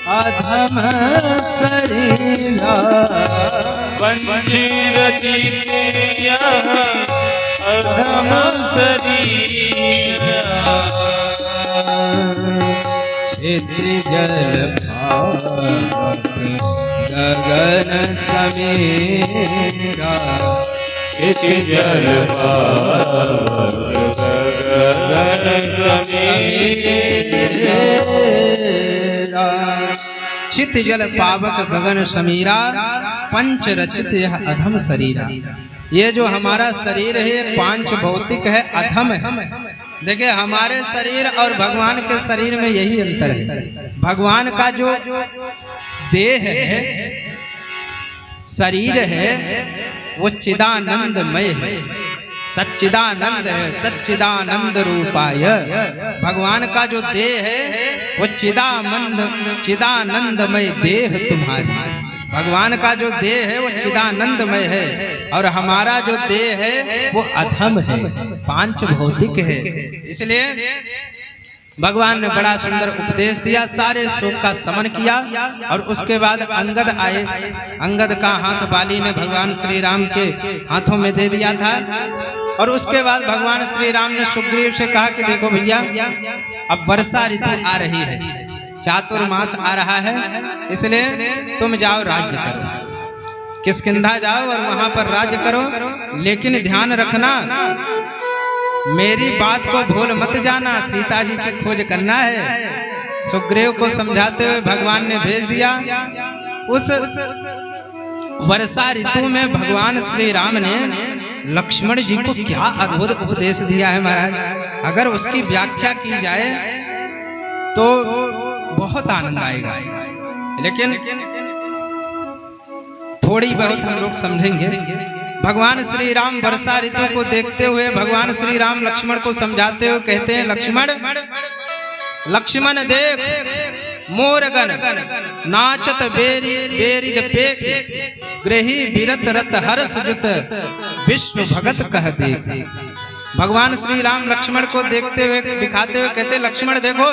अधम शरीरा, पंच रचित अधम शरीरा, क्षेत्र जल पावक गगन समीरा, जल पावक गगन समीरा, चित जल पावक गगन समीरा, पंच रचित यह अधम शरीरा। ये जो हमारा शरीर है 5 भौतिक है, अधम है। देखिए हमारे शरीर और भगवान के शरीर में यही अंतर है। भगवान का जो देह है, शरीर है, वो चिदानंदमय है, सच्चिदानंद है, सच्चिदानंद रूपाय। भगवान का जो देह है वो चिदानंदमय देह तुम्हारी। भगवान का जो देह है वो चिदानंदमय है, और हमारा जो देह है वो अधम है, 5 भौतिक है। इसलिए भगवान ने बड़ा सुंदर उपदेश दिया, सारे शोक का शमन किया। और उसके बाद अंगद आए। अंगद का हाथ बाली ने भगवान श्री राम के हाथों में दे दिया था। और उसके बाद भगवान श्री राम ने सुग्रीव से कहा कि देखो भैया, अब वर्षा ऋतु आ रही है, चातुर्मास आ रहा है, इसलिए तुम जाओ राज्य करो। किष्किंधा जाओ और वहां पर राज्य करो, लेकिन ध्यान रखना मेरी बात को भूल मत जाना, सीता जी की खोज करना है। सुग्रीव को समझाते हुए भगवान ने भेज दिया। उस वर्षा ऋतु में भगवान श्री राम ने लक्ष्मण जी को क्या अद्भुत उपदेश दिया है महाराज। अगर उसकी व्याख्या की जाए तो बहुत आनंद आएगा, लेकिन थोड़ी बहुत हम लोग समझेंगे। भगवान श्री राम वर्षा ऋतु को देखते हुए भगवान श्री राम लक्ष्मण को समझाते हुए कहते हैं, लक्ष्मण लक्ष्मण देख मोरगन नाचत बेरी बेरिद पेख, ग्रही बिरत रत हर्ष जुत विश्व भगत कह देख। भगवान श्री राम लक्ष्मण को देखते हुए दिखाते हुए कहते, लक्ष्मण देखो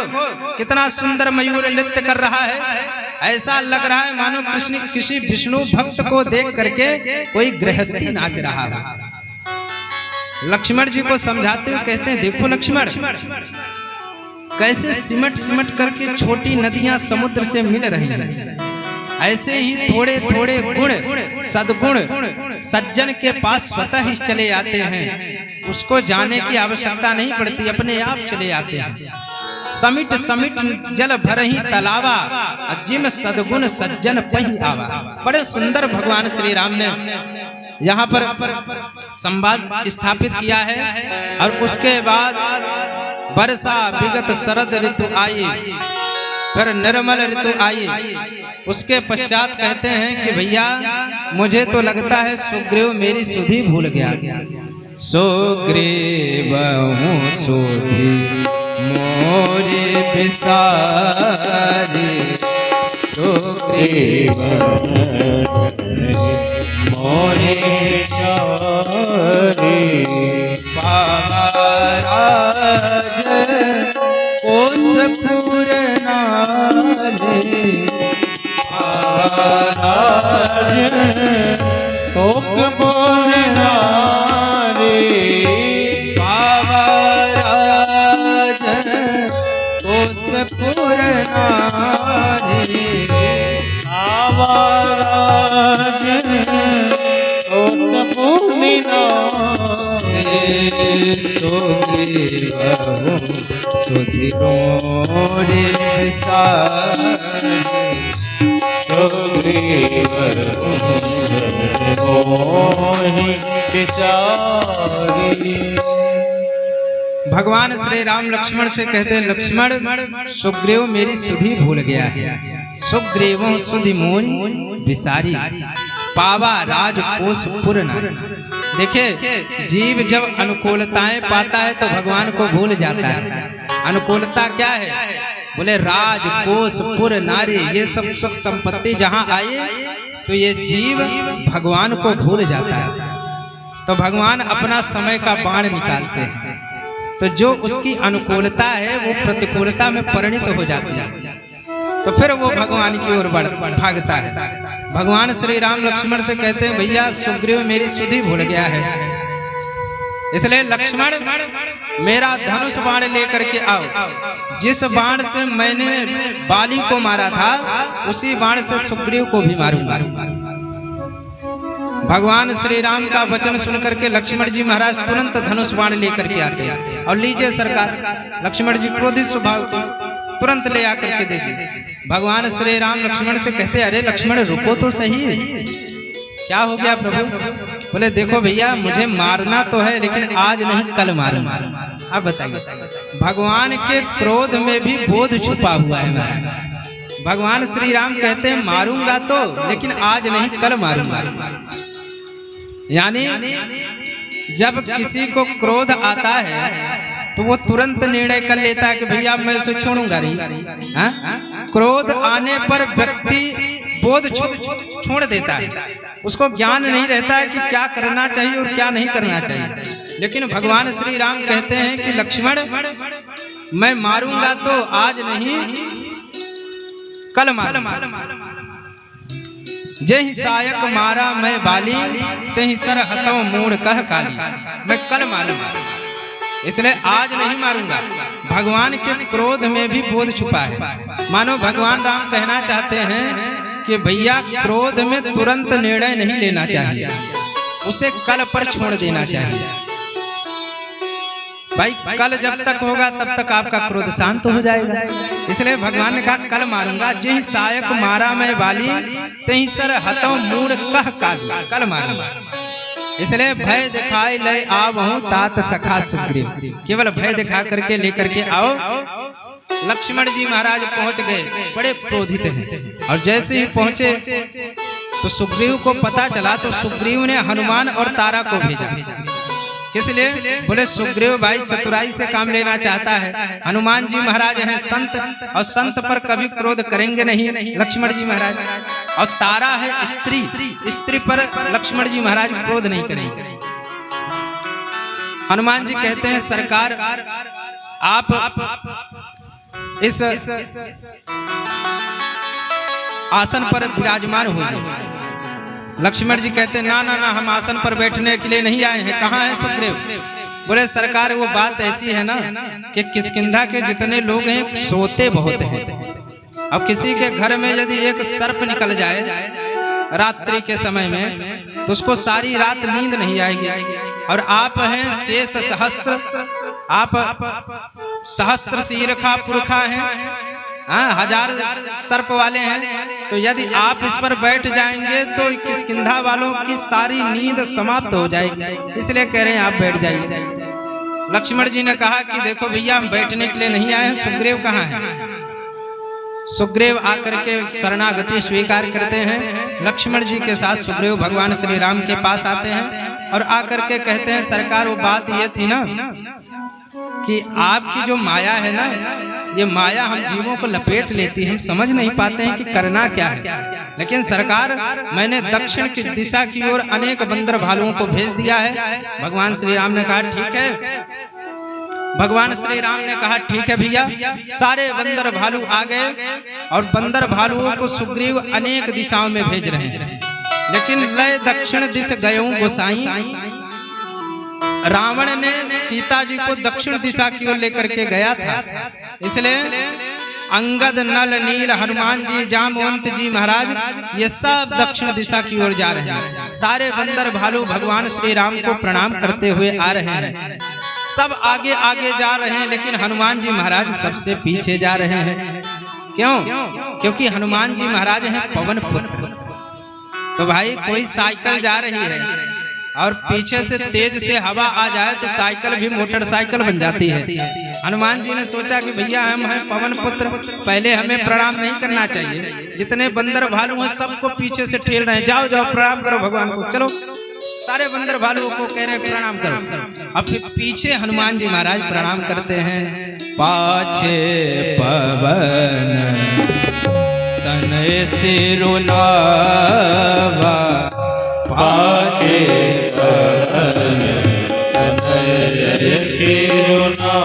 कितना सुंदर मयूर नृत्य कर रहा है, ऐसा लग रहा है मानो कृष्ण किसी विष्णु भक्त को देख करके कोई गृहस्थी नाच रहा है। लक्ष्मण जी को समझाते हुए कहते हैं, देखो लक्ष्मण कैसे सिमट सिमट करके छोटी नदियां समुद्र से मिल रही हैं, ऐसे ही थोड़े थोड़े गुण सद्गुण सज्जन के पास स्वतः ही चले आते हैं, उसको जाने की आवश्यकता नहीं पड़ती, अपने आप चले आते हैं। समिट समिट जल भरही तलावा, जिम सद्गुण सज्जन पही आवा। बड़े सुंदर भगवान श्री राम ने यहाँ पर संवाद स्थापित किया है। और उसके बाद वर्षा विगत शरद ऋतु आई, फिर निर्मल ऋतु आई। उसके पश्चात कहते हैं कि भैया मुझे तो लगता है सुग्रीव मेरी सुधि भूल गया। सुग्रीव हूँ सुधि मोरे बिसारी, सुग्रीव मोरे बिसारी, पावा राज कोसपुर नारे, पावा राज कोसपुर नारे, पावा राज कोसपुर नारे, पावा राज कोसपुर नारे, सुग्रीव सुधि मोरे बिसारी, सुग्रीव मोहि बिसारी। भगवान श्री राम लक्ष्मण से कहते हैं, लक्ष्मण सुग्रीव मेरी सुधि भूल गया है, सुग्रीव सुधि मोरी बिसारी, पावा राज कोसपुर नारी। देखिए जीव जब अनुकूलताएं पाता है तो भगवान को भूल जाता है। अनुकूलता क्या है? बोले राज कोष पुर नारी, ये सब सुख संपत्ति जहाँ आए तो ये जीव भगवान को भूल जाता है। तो भगवान अपना समय का बाण निकालते हैं, तो जो उसकी अनुकूलता है वो प्रतिकूलता में परिणित हो जाती है, तो फिर वो भगवान की ओर भागता है। भगवान श्री राम लक्ष्मण से कहते हैं, भैया सुग्रीव मेरी सुधि भूल गया है, इसलिए लक्ष्मण मेरा धनुष बाण लेकर के आओ। जिस बाण से मैंने बाली को मारा था उसी बाण से सुग्रीव को भी मारूंगा। भगवान श्री राम का वचन सुनकर के लक्ष्मण जी महाराज तुरंत धनुष बाण लेकर के आते हैं और लीजिए सरकार। लक्ष्मण जी क्रोधित स्वभाव को तुरंत ले आकर के देते। भगवान श्री राम लक्ष्मण से कहते, अरे लक्ष्मण रुको तो सही, क्या हो गया प्रभु? बोले देखो भैया मुझे मारना तो है लेकिन आज नहीं कल मारूंगा। अब बताइए, भगवान के क्रोध में भी बोध छुपा हुआ है महाराज। भगवान श्री राम कहते हैं मारूंगा तो, लेकिन आज नहीं कल मारूंगा। यानी जब किसी को क्रोध आता है तो वो तुरंत निर्णय कर लेता है कि भैया मैं उसे छोड़ूंगा नहीं। क्रोध आने पर व्यक्ति बोध छोड़ देता है, उसको ज्ञान नहीं रहता है कि क्या करना चाहिए और क्या नहीं करना चाहिए। लेकिन भगवान श्री राम कहते हैं कि लक्ष्मण मैं मारूंगा तो आज नहीं कल मारूंगा। जय सायक मारा मैं बाली, तेहि सर हतौ मूढ़ कह काली। मैं कल मारूंगा, इसलिए आज नहीं मारूंगा। भगवान के क्रोध में भी बोध छुपा है। मानो भगवान राम कहना चाहते हैं कि भैया क्रोध में तुरंत निर्णय नहीं लेना चाहिए, उसे कल पर छोड़ देना चाहिए। भाई कल जब तक होगा तब तक आपका क्रोध शांत हो जाएगा। इसलिए भगवान ने कहा कल मारूंगा, जिहि सायक मारा मैं बाली, तहि सर हतौ मूढ़ कह काली, कल मारूंगा। इसलिए भय दिखाई ले आवहूं तात सखा सुग्रीव, केवल भय दिखा करके लेकर के आओ। लक्ष्मण जी महाराज पहुंच गए, बड़े क्रोधित हैं, और जैसे ही पहुंचे तो सुग्रीव को पता चला, तो सुग्रीव ने हनुमान और तारा को भेजा। किस लिए? बोले सुग्रीव भाई चतुराई से काम लेना चाहता है, हनुमान जी महाराज हैं संत, और संत पर कभी क्रोध करेंगे नहीं लक्ष्मण जी महाराज, और तारा है स्त्री, स्त्री पर लक्ष्मण जी महाराज क्रोध नहीं करेंगे। हनुमान जी कहते हैं सरकार आप इस आसन पर विराजमान हो जाए। लक्ष्मण जी कहते हैं ना ना ना, हम आसन पर बैठने के लिए नहीं आए हैं। कहाँ है सुग्रीव? बोले सरकार वो बात ऐसी है ना कि किष्किंधा के जितने लोग हैं सोते बहुत हैं। अब किसी के घर में यदि एक सर्प निकल जाए रात्रि के समय में, तो उसको सारी रात नींद नहीं आएगी। और आप हैं शेष सहस्र, आप सहस्र शीर्षा पुरखा हैं, हजार सर्प वाले हैं, तो यदि आप इस पर बैठ जाएंगे तो किष्किंधा वालों की सारी नींद समाप्त हो जाएगी। इसलिए कह रहे हैं आप बैठ जाइए। लक्ष्मण जी ने कहा कि देखो भैया हम बैठने के लिए नहीं आए हैं। सुग्रीव कहाँ है? सुग्रीव आकर के शरणागति स्वीकार करते हैं। लक्ष्मण जी के साथ सुग्रीव भगवान श्री राम के पास आते हैं और आकर के कहते हैं सरकार वो बात ये थी ना कि आपकी जो माया है ना, ये माया हम जीवों को लपेट लेती है, हम समझ नहीं पाते हैं कि करना क्या है। लेकिन सरकार मैंने दक्षिण की दिशा की ओर अनेक बंदर भालुओं को भेज दिया है। भगवान श्री राम ने कहा ठीक है। भगवान श्री राम ने कहा ठीक है भैया। सारे बंदर भालू आ गए और बंदर भालुओं को सुग्रीव अनेक दिशाओं में भेज रहे हैं। लेकिन लय दक्षिण दिश गयों गोसाई, रावण ने सीता जी को दक्षिण दिशा की ओर लेकर के गया था, इसलिए अंगद नल नील हनुमान जी जामवंत जी महाराज ये सब दक्षिण दिशा की ओर जा रहे हैं। सारे बंदर भालू भगवान श्री राम को प्रणाम करते हुए आ रहे हैं। सब आगे आगे जा रहे हैं, लेकिन हनुमान जी महाराज सबसे पीछे जा रहे हैं। क्यों? क्योंकि हनुमान जी महाराज हैं पवन पुत्र। तो भाई कोई साइकिल जा रही है और पीछे से तेज से हवा आ जाए तो साइकिल भी मोटरसाइकिल बन जाती है। हनुमान जी ने सोचा कि भैया हम हैं पवन पुत्र, पहले हमें प्रणाम नहीं करना चाहिए। जितने बंदर भालू हैं सबको पीछे से ठेल रहे हैं, जाओ जाओ प्रणाम करो भगवान को। चलो सारे बंदर भालुओं को कह रहे हैं प्रणाम करो। अब फिर पीछे हनुमान जी महाराज प्रणाम करते हैं। पाछे पवन तनय सिरुनावा, पाछे पवन तनय सिरुनावा,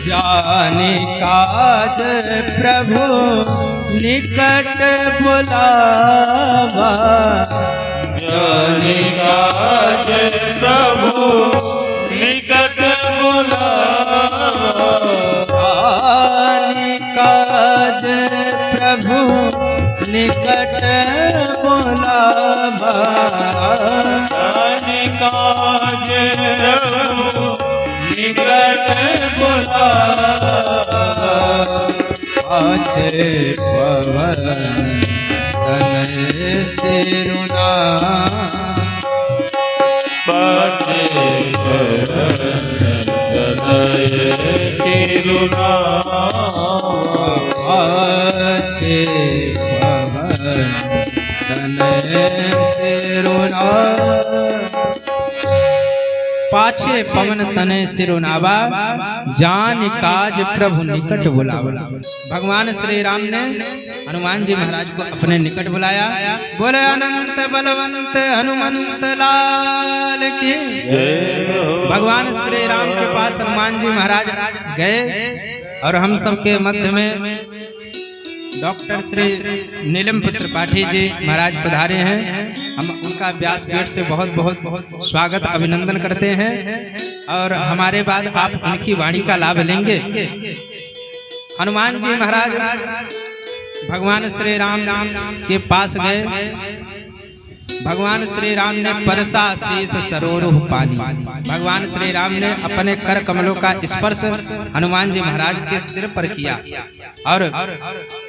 जानि काज प्रभु निकट बुलावा, जानि काज प्रभु निकट बुलावा, जानि काज प्रभु निकट बुलावा, जानि काज प्रभु निकट बुलावा, पाछे पवन तनय सिरुनावा, पाछे पवन तनय सिरुनावा, पाछे पवन तनय सिरुनावा, पाछे पवन तनय सिरुनावा, जान काज प्रभु निकट बुलावा। भगवान श्री राम ने हनुमान जी महाराज को अपने निकट बुलाया। बोले अनंत बलवंत हनुमंत लाल की जय। भगवान श्री राम के पास हनुमान जी महाराज गए और हम सबके मध्य में डॉक्टर श्री नीलमपुत्र त्रिपाठी जी महाराज पधारे हैं। हम उनका व्यासपीठ से बहुत बहुत स्वागत अभिनंदन करते हैं और हमारे बाद आप उनकी वाणी का लाभ लेंगे। हनुमान जी महाराज भगवान श्री राम के पास गए। भगवान श्री राम ने परसा शीस सरोरुह पानी। भगवान श्री राम ने अपने कर कमलों का स्पर्श हनुमान जी महाराज के सिर पर किया और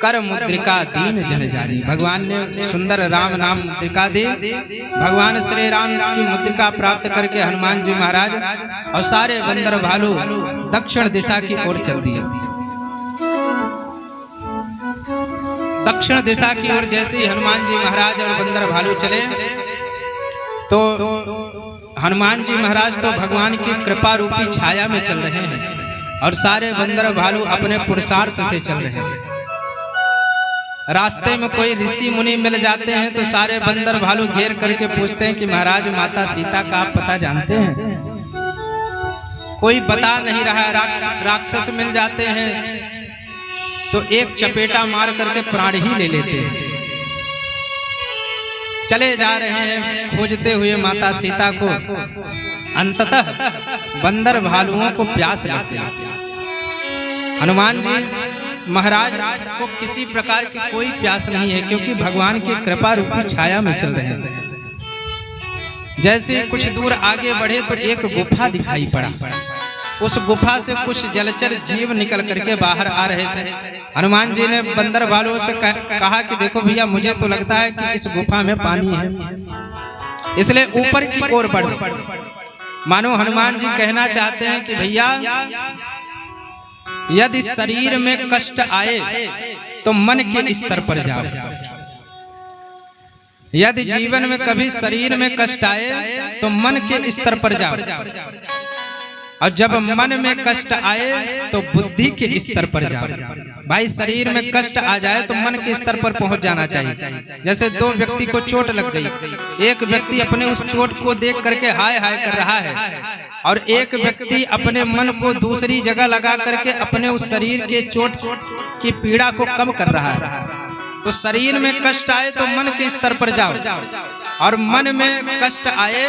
कर मुद्रिका दीन जन जानी। भगवान ने सुंदर राम नाम मुद्रिका दी। भगवान श्री राम की मुद्रिका प्राप्त करके हनुमान जी महाराज और सारे बंदर भालू दक्षिण दिशा की ओर चल दिए। दक्षिण दिशा की ओर जैसे ही हनुमान जी महाराज और बंदर भालू चले तो हनुमान जी महाराज तो भगवान की कृपा रूपी छाया में चल रहे हैं और सारे बंदर भालू अपने पुरुषार्थ से चल रहे हैं। रास्ते में कोई ऋषि मुनि मिल जाते हैं तो सारे बंदर भालू घेर करके पूछते हैं कि महाराज माता सीता का आप पता जानते हैं? कोई बता नहीं रहा। राक्षस मिल जाते हैं तो एक चपेटा मार करके प्राण ही ले लेते हैं। चले जा रहे हैं खोजते हुए माता सीता को। अंततः बंदर भालुओं को प्यास लगती है। हनुमान जी महाराज को किसी प्रकार की कोई प्यास नहीं है क्योंकि भगवान की कृपा रूपी छाया में चल रहे हैं। जैसे कुछ दूर आगे बढ़े तो एक गुफा दिखाई पड़ा। उस गुफा से कुछ जलचर जीव निकल करके बाहर आ रहे थे। हनुमान जी ने बंदर भालुओं से कहा कि देखो भैया मुझे तो लगता है कि इस गुफा में पानी है, इसलिए ऊपर की ओर बढ़ो। मानो हनुमान जी कहना चाहते हैं कि भैया यदि शरीर में कष्ट आए तो मन के स्तर पर जाओ। यदि जीवन में कभी शरीर में कष्ट आए तो मन के स्तर पर जाओ और जब मन में कष्ट आए तो बुद्धि के स्तर पर जाओ। भाई शरीर में कष्ट आ जाए तो मन के स्तर पर पहुंच जाना चाहिए। जैसे दो व्यक्ति को चोट लग गई, एक व्यक्ति अपने उस चोट को देख करके हाय हाय कर रहा है और एक व्यक्ति अपने मन को दूसरी जगह लगा करके अपने उस शरीर के चोट की पीड़ा को कम कर रहा है। तो शरीर में कष्ट आए तो मन के स्तर पर जाओ और मन में कष्ट आए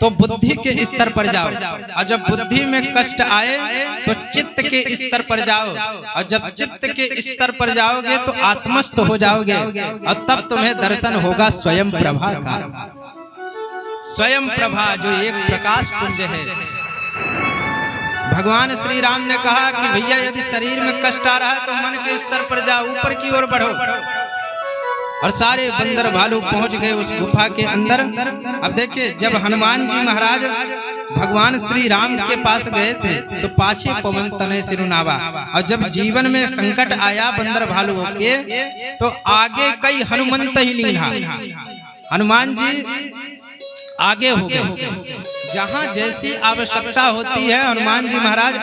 तो बुद्धि के स्तर पर जाओ और जब बुद्धि में कष्ट आए तो चित्त के स्तर पर जाओ और जब चित्त के स्तर पर जाओगे तो आत्मस्थ हो जाओगे और तब तुम्हें दर्शन होगा स्वयं प्रभा का। स्वयं प्रभा जो एक प्रकाश पुंज है। भगवान श्री राम ने कहा कि भैया यदि शरीर में कष्ट आ रहा है तो मन के स्तर पर जाओ, ऊपर की ओर बढ़ो। और सारे बंदर भालू पहुंच गए उस गुफा के अंदर। अब देखिए जब हनुमान जी महाराज भगवान श्री राम के पास गए थे तो पाछे पवन तनय सिरुनावा, और जब जीवन में संकट आया बंदर भालुओं के तो आगे कई हनुमंत ही लीन्हा। हनुमान जी आगे हो गए। जहां जैसी आवश्यकता होती है हनुमान जी महाराज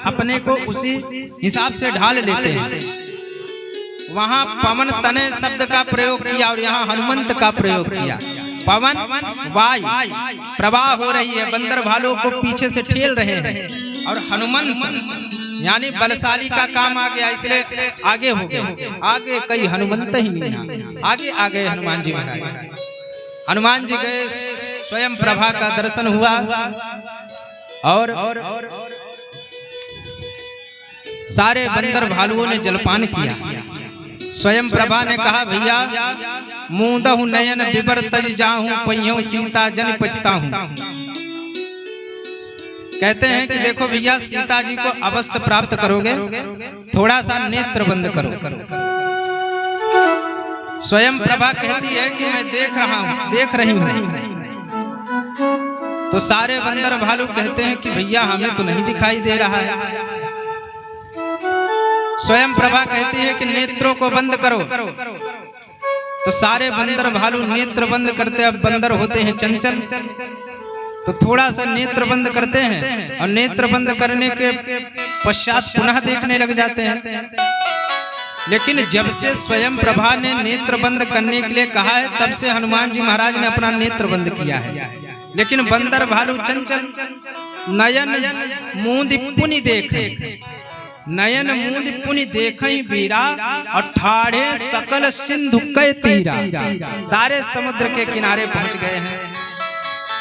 अपने को उसी हिसाब से ढाल लेते हैं। वहां पवन तनय शब्द का प्रयोग किया और यहाँ हनुमंत का प्रयोग किया। पवन वायु प्रवाह हो रही है, बंदर भालू को पीछे से ठेल रहे हैं और हनुमंत यानी बलशाली का काम आ गया, इसलिए आगे हो गए। आगे कई हनुमंत ही नहीं, आगे आ गए हनुमान जी महाराज। हनुमान जी गए, स्वयं प्रभा का दर्शन हुआ और सारे बंदर भालुओं ने जलपान किया। स्वयं प्रभा ने कहा भैया मूंदहु नयन बिबर तज जाहूं पहियों सीता जन पछताहूं। कहते हैं कि देखो भैया सीता जी को अवश्य प्राप्त करोगे, थोड़ा सा नेत्र बंद करो। स्वयं प्रभा कहती है कि मैं देख रही हूं। तो सारे बंदर भालू कहते हैं कि भैया हमें तो नहीं दिखाई दे रहा है। स्वयं प्रभा कहती है कि नेत्रों को बंद करो। तो सारे बंदर भालू नेत्र बंद करते। अब बंदर होते हैं चंचल, तो थोड़ा सा नेत्र बंद करते हैं और नेत्र बंद करने के पश्चात पुनः देखने लग जाते हैं। लेकिन जब से स्वयं प्रभा ने नेत्र बंद करने के लिए कहा है तब से हनुमान जी महाराज ने अपना नेत्र बंद किया है। लेकिन बंदर भालू चंचल नयन मूंद पुनि देखे, नयन मूंद पुनि देखई बीरा और ठाढ़े सकल सिंधु कै तीरा। सारे समुद्र के किनारे पहुंच गए हैं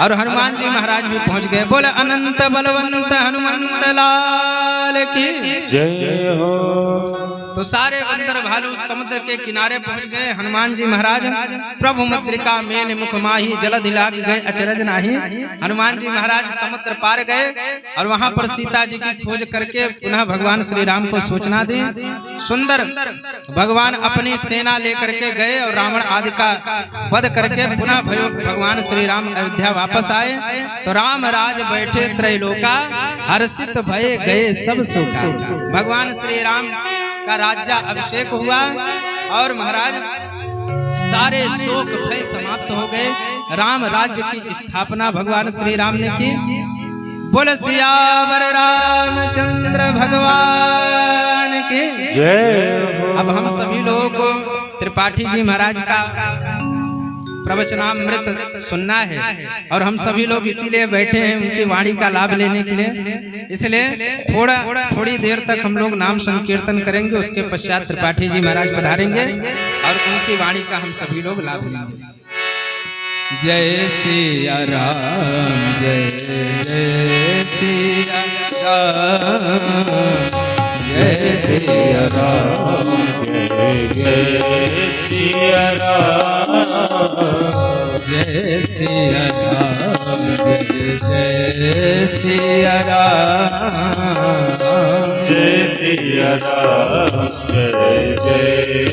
और हनुमान जी महाराज भी पहुंच गए। बोले अनंत बलवंत हनुमंत लाल की जय हो। तो सारे बंदर भालू समुद्र के किनारे पहुंच गए। हनुमान जी महाराज प्रभु मुद्रिका मेन मुख माही जलद लाग गए अचरज नाही। हनुमान जी महाराज समुद्र पार गए और वहां पर सीता जी की खोज करके पुनः भगवान श्री राम को सूचना दी। सुंदर भगवान अपनी सेना लेकर के गए और रावण आदि का वध करके पुनः भगवान श्री राम अयोध्या वापस आए। तो राम राज बैठे त्रैलोका हर्षित भय गए सब सुखा। भगवान श्री राम का राज्य अभिषेक हुआ और महाराज सारे शोक भय समाप्त हो गए। राम राज्य की स्थापना भगवान श्री राम ने की। बोल सियावर रामचंद्र भगवान की जय हो। अब हम सभी लोगों को त्रिपाठी जी महाराज का प्रवचनामृत सुनना है और हम सभी लोग इसीलिए बैठे हैं उनकी वाणी का लाभ लेने के लिए। इसलिए थोड़ी देर तक हम लोग नाम संकीर्तन करेंगे, उसके पश्चात त्रिपाठी जी महाराज पधारेंगे और उनकी वाणी का हम सभी लोग लाभ लेंगे। जय सिया राम जय जय सिया राम जय सिया राम जय जय सिया राम जय सिया राम जय जय सिया राम जय सिया राम जय जय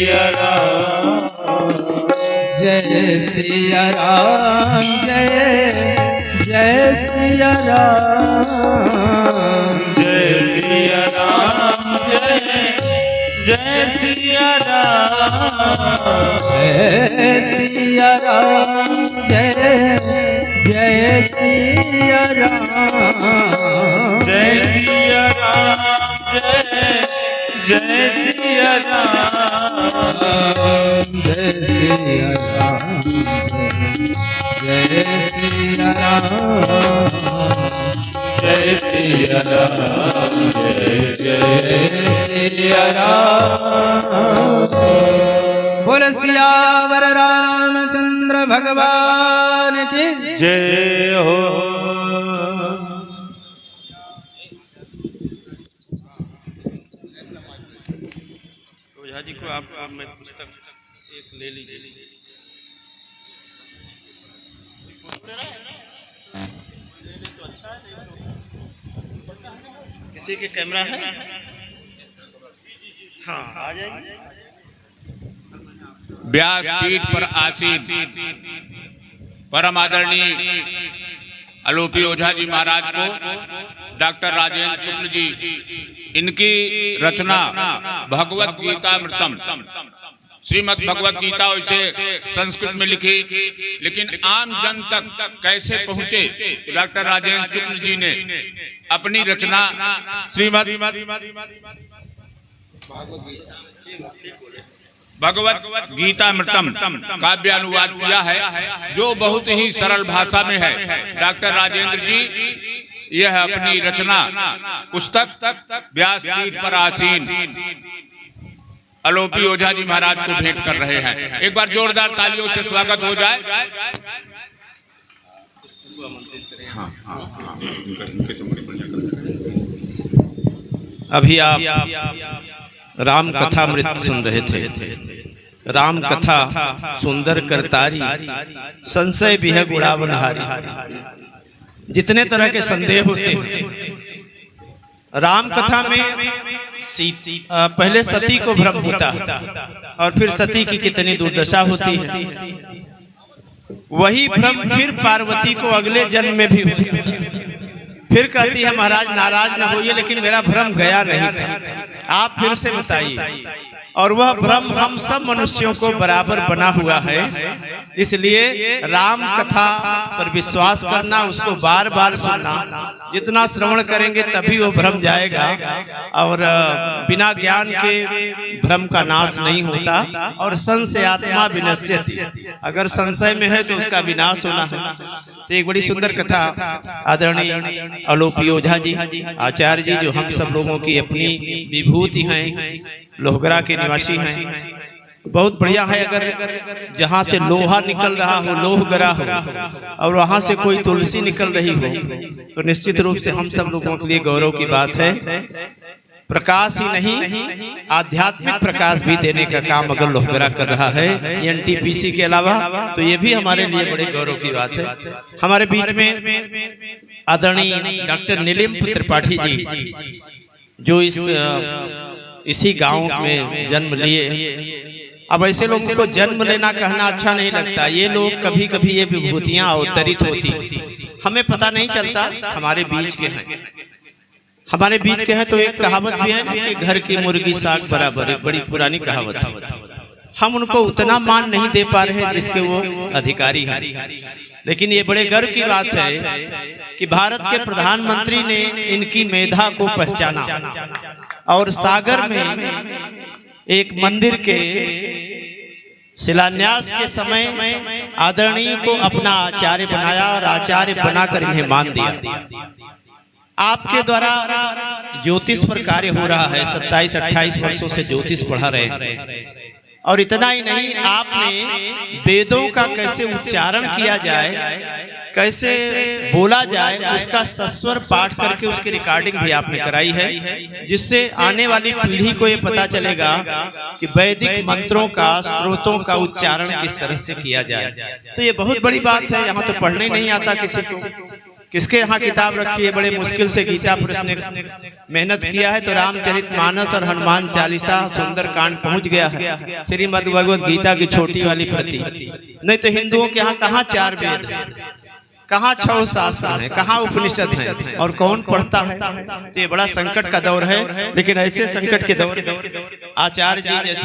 सिया राम जय सिया राम जय जय सिया राम जय सिया राम जय जय सिया राम जय सिया राम जय जय सिया राम जय सिया राम जय जय सिया राम जय सिया राम जय सिया राम जय सिया राम जय जय सिया राम। बोल सियावर रामचंद्र भगवान की जय हो। ओझा जी को आप मैं पुस्तक एक ले लीजिए। किसी के कैमरा है? हाँ आ जाएंगे। व्यास पीठ पर आसीन परम आदरणीय आलोपी ओझा जी महाराज को डॉक्टर राजेंद्र शुक्ल जी इनकी रचना भगवत गीतामृतम श्रीमद् भगवत गीता वैसे संस्कृत में लिखी लेकिन आम जन तक कैसे पहुंचे तो डॉक्टर राजेंद्र शुक्ल जी ने अपनी रचना श्रीमद् भगवत गीतामृतम काव्यानुवाद किया है जो बहुत ही सरल भाषा में है। डॉक्टर राजेंद्र जी यह अपनी रचना पुस्तक व्यास पीठ पर आसीन आलोपी ओझा जी महाराज को भेंट कर रहे हैं। एक बार जोरदार तालियों से स्वागत हो जाए। अभी आप राम कथामृत सुन रहे थे। राम कथा सुंदर करतारी संशय बिह गुणावनहारी। जितने तरह के संदेह होते हैं राम कथा में पहले सती को भ्रम होता है और फिर सती की कितनी दुर्दशा होती है। वही भ्रम फिर पार्वती को अगले जन्म में भी होता है। फिर कहती है महाराज नाराज न होइए लेकिन मेरा भ्रम गया नहीं था, आप फिर से बताइए। और वह भ्रम हम सब मनुष्यों को बराबर बना हुआ है। इसलिए राम कथा पर विश्वास करना, उसको बार बार सुनना, जितना श्रवण करेंगे तभी वो भ्रम जाएगा। और बिना ज्ञान के भ्रम का नाश नहीं होता। और संशय आत्मा विनश्यति, अगर संशय में है तो उसका विनाश होना है। तो एक बड़ी सुंदर कथा आदरणीय आलोपी ओझा जी आचार्य जी, जो हम सब लोगों की अपनी विभूति हैं, लोहगरा के निवासी हैं, बहुत बढ़िया है। अगर जहाँ से लोहा निकल रहा हो, लोहगरा हो, और वहाँ से कोई तुलसी निकल रही हो, तो निश्चित रूप से हम सब लोगों के लिए गौरव की बात है। प्रकाश ही नहीं आध्यात्मिक प्रकाश भी देने का काम अगर लोहगरा कर रहा है एनटीपीसी के अलावा, तो ये भी हमारे लिए बड़े गौरव की बात है। हमारे बीच में आदरणीय डॉक्टर नीलिम त्रिपाठी जी, जो इसी गांव में जन्म लिए। अब ऐसे लोगों को जन्म लेना कहना अच्छा नहीं लगता। ये लोग कभी कभी ये विभूतियां अवतरित होती, हमें पता नहीं चलता हमारे बीच के हैं। हमारे बीच के हैं तो एक कहावत भी है कि घर की मुर्गी साग बराबर, एक बड़ी पुरानी कहावत है। हम उनको उतना मान नहीं दे पा रहे हैं जिसके वो अधिकारी हैं। लेकिन ये बड़े गर्व की बात है कि भारत के प्रधानमंत्री ने इनकी मेधा को पहचाना और सागर में एक मंदिर के शिलान्यास के समय आदरणीय को अपना आचार्य बनाया और आचार्य बनाकर इन्हें मान दिया। आपके द्वारा ज्योतिष पर कार्य हो रहा है, 27-28 वर्षों से ज्योतिष पढ़ा रहे हैं। और इतना ही नहीं, आपने वेदों का कैसे उच्चारण किया जाए, कैसे बोला जाए, उसका सस्वर पाठ करके उसकी रिकॉर्डिंग भी आपने कराई है, जिससे आने वाली पीढ़ी को ये पता चलेगा कि वैदिक मंत्रों का, स्त्रोतों का उच्चारण किस तरह से किया जाए। तो ये बहुत बड़ी बात है। यहाँ तो पढ़ने नहीं आता किसी को। किसके यहाँ किताब रखी है, बड़े मुश्किल से गीता पुरुष ने मेहनत किया है, तो रामचरितमानस और हनुमान चालीसा सुंदर कांड पहुंच गया है, श्रीमद् भगवद गीता की छोटी वाली प्रति। नहीं तो हिंदुओं के यहाँ कहाँ 4 वेद है, कहाँ 6 शास्त्र है, कहाँ उपनिषद है, और कौन पढ़ता है। तो ये बड़ा संकट का दौर है। लेकिन ऐसे संकट के दौर आचार्य जी जैसे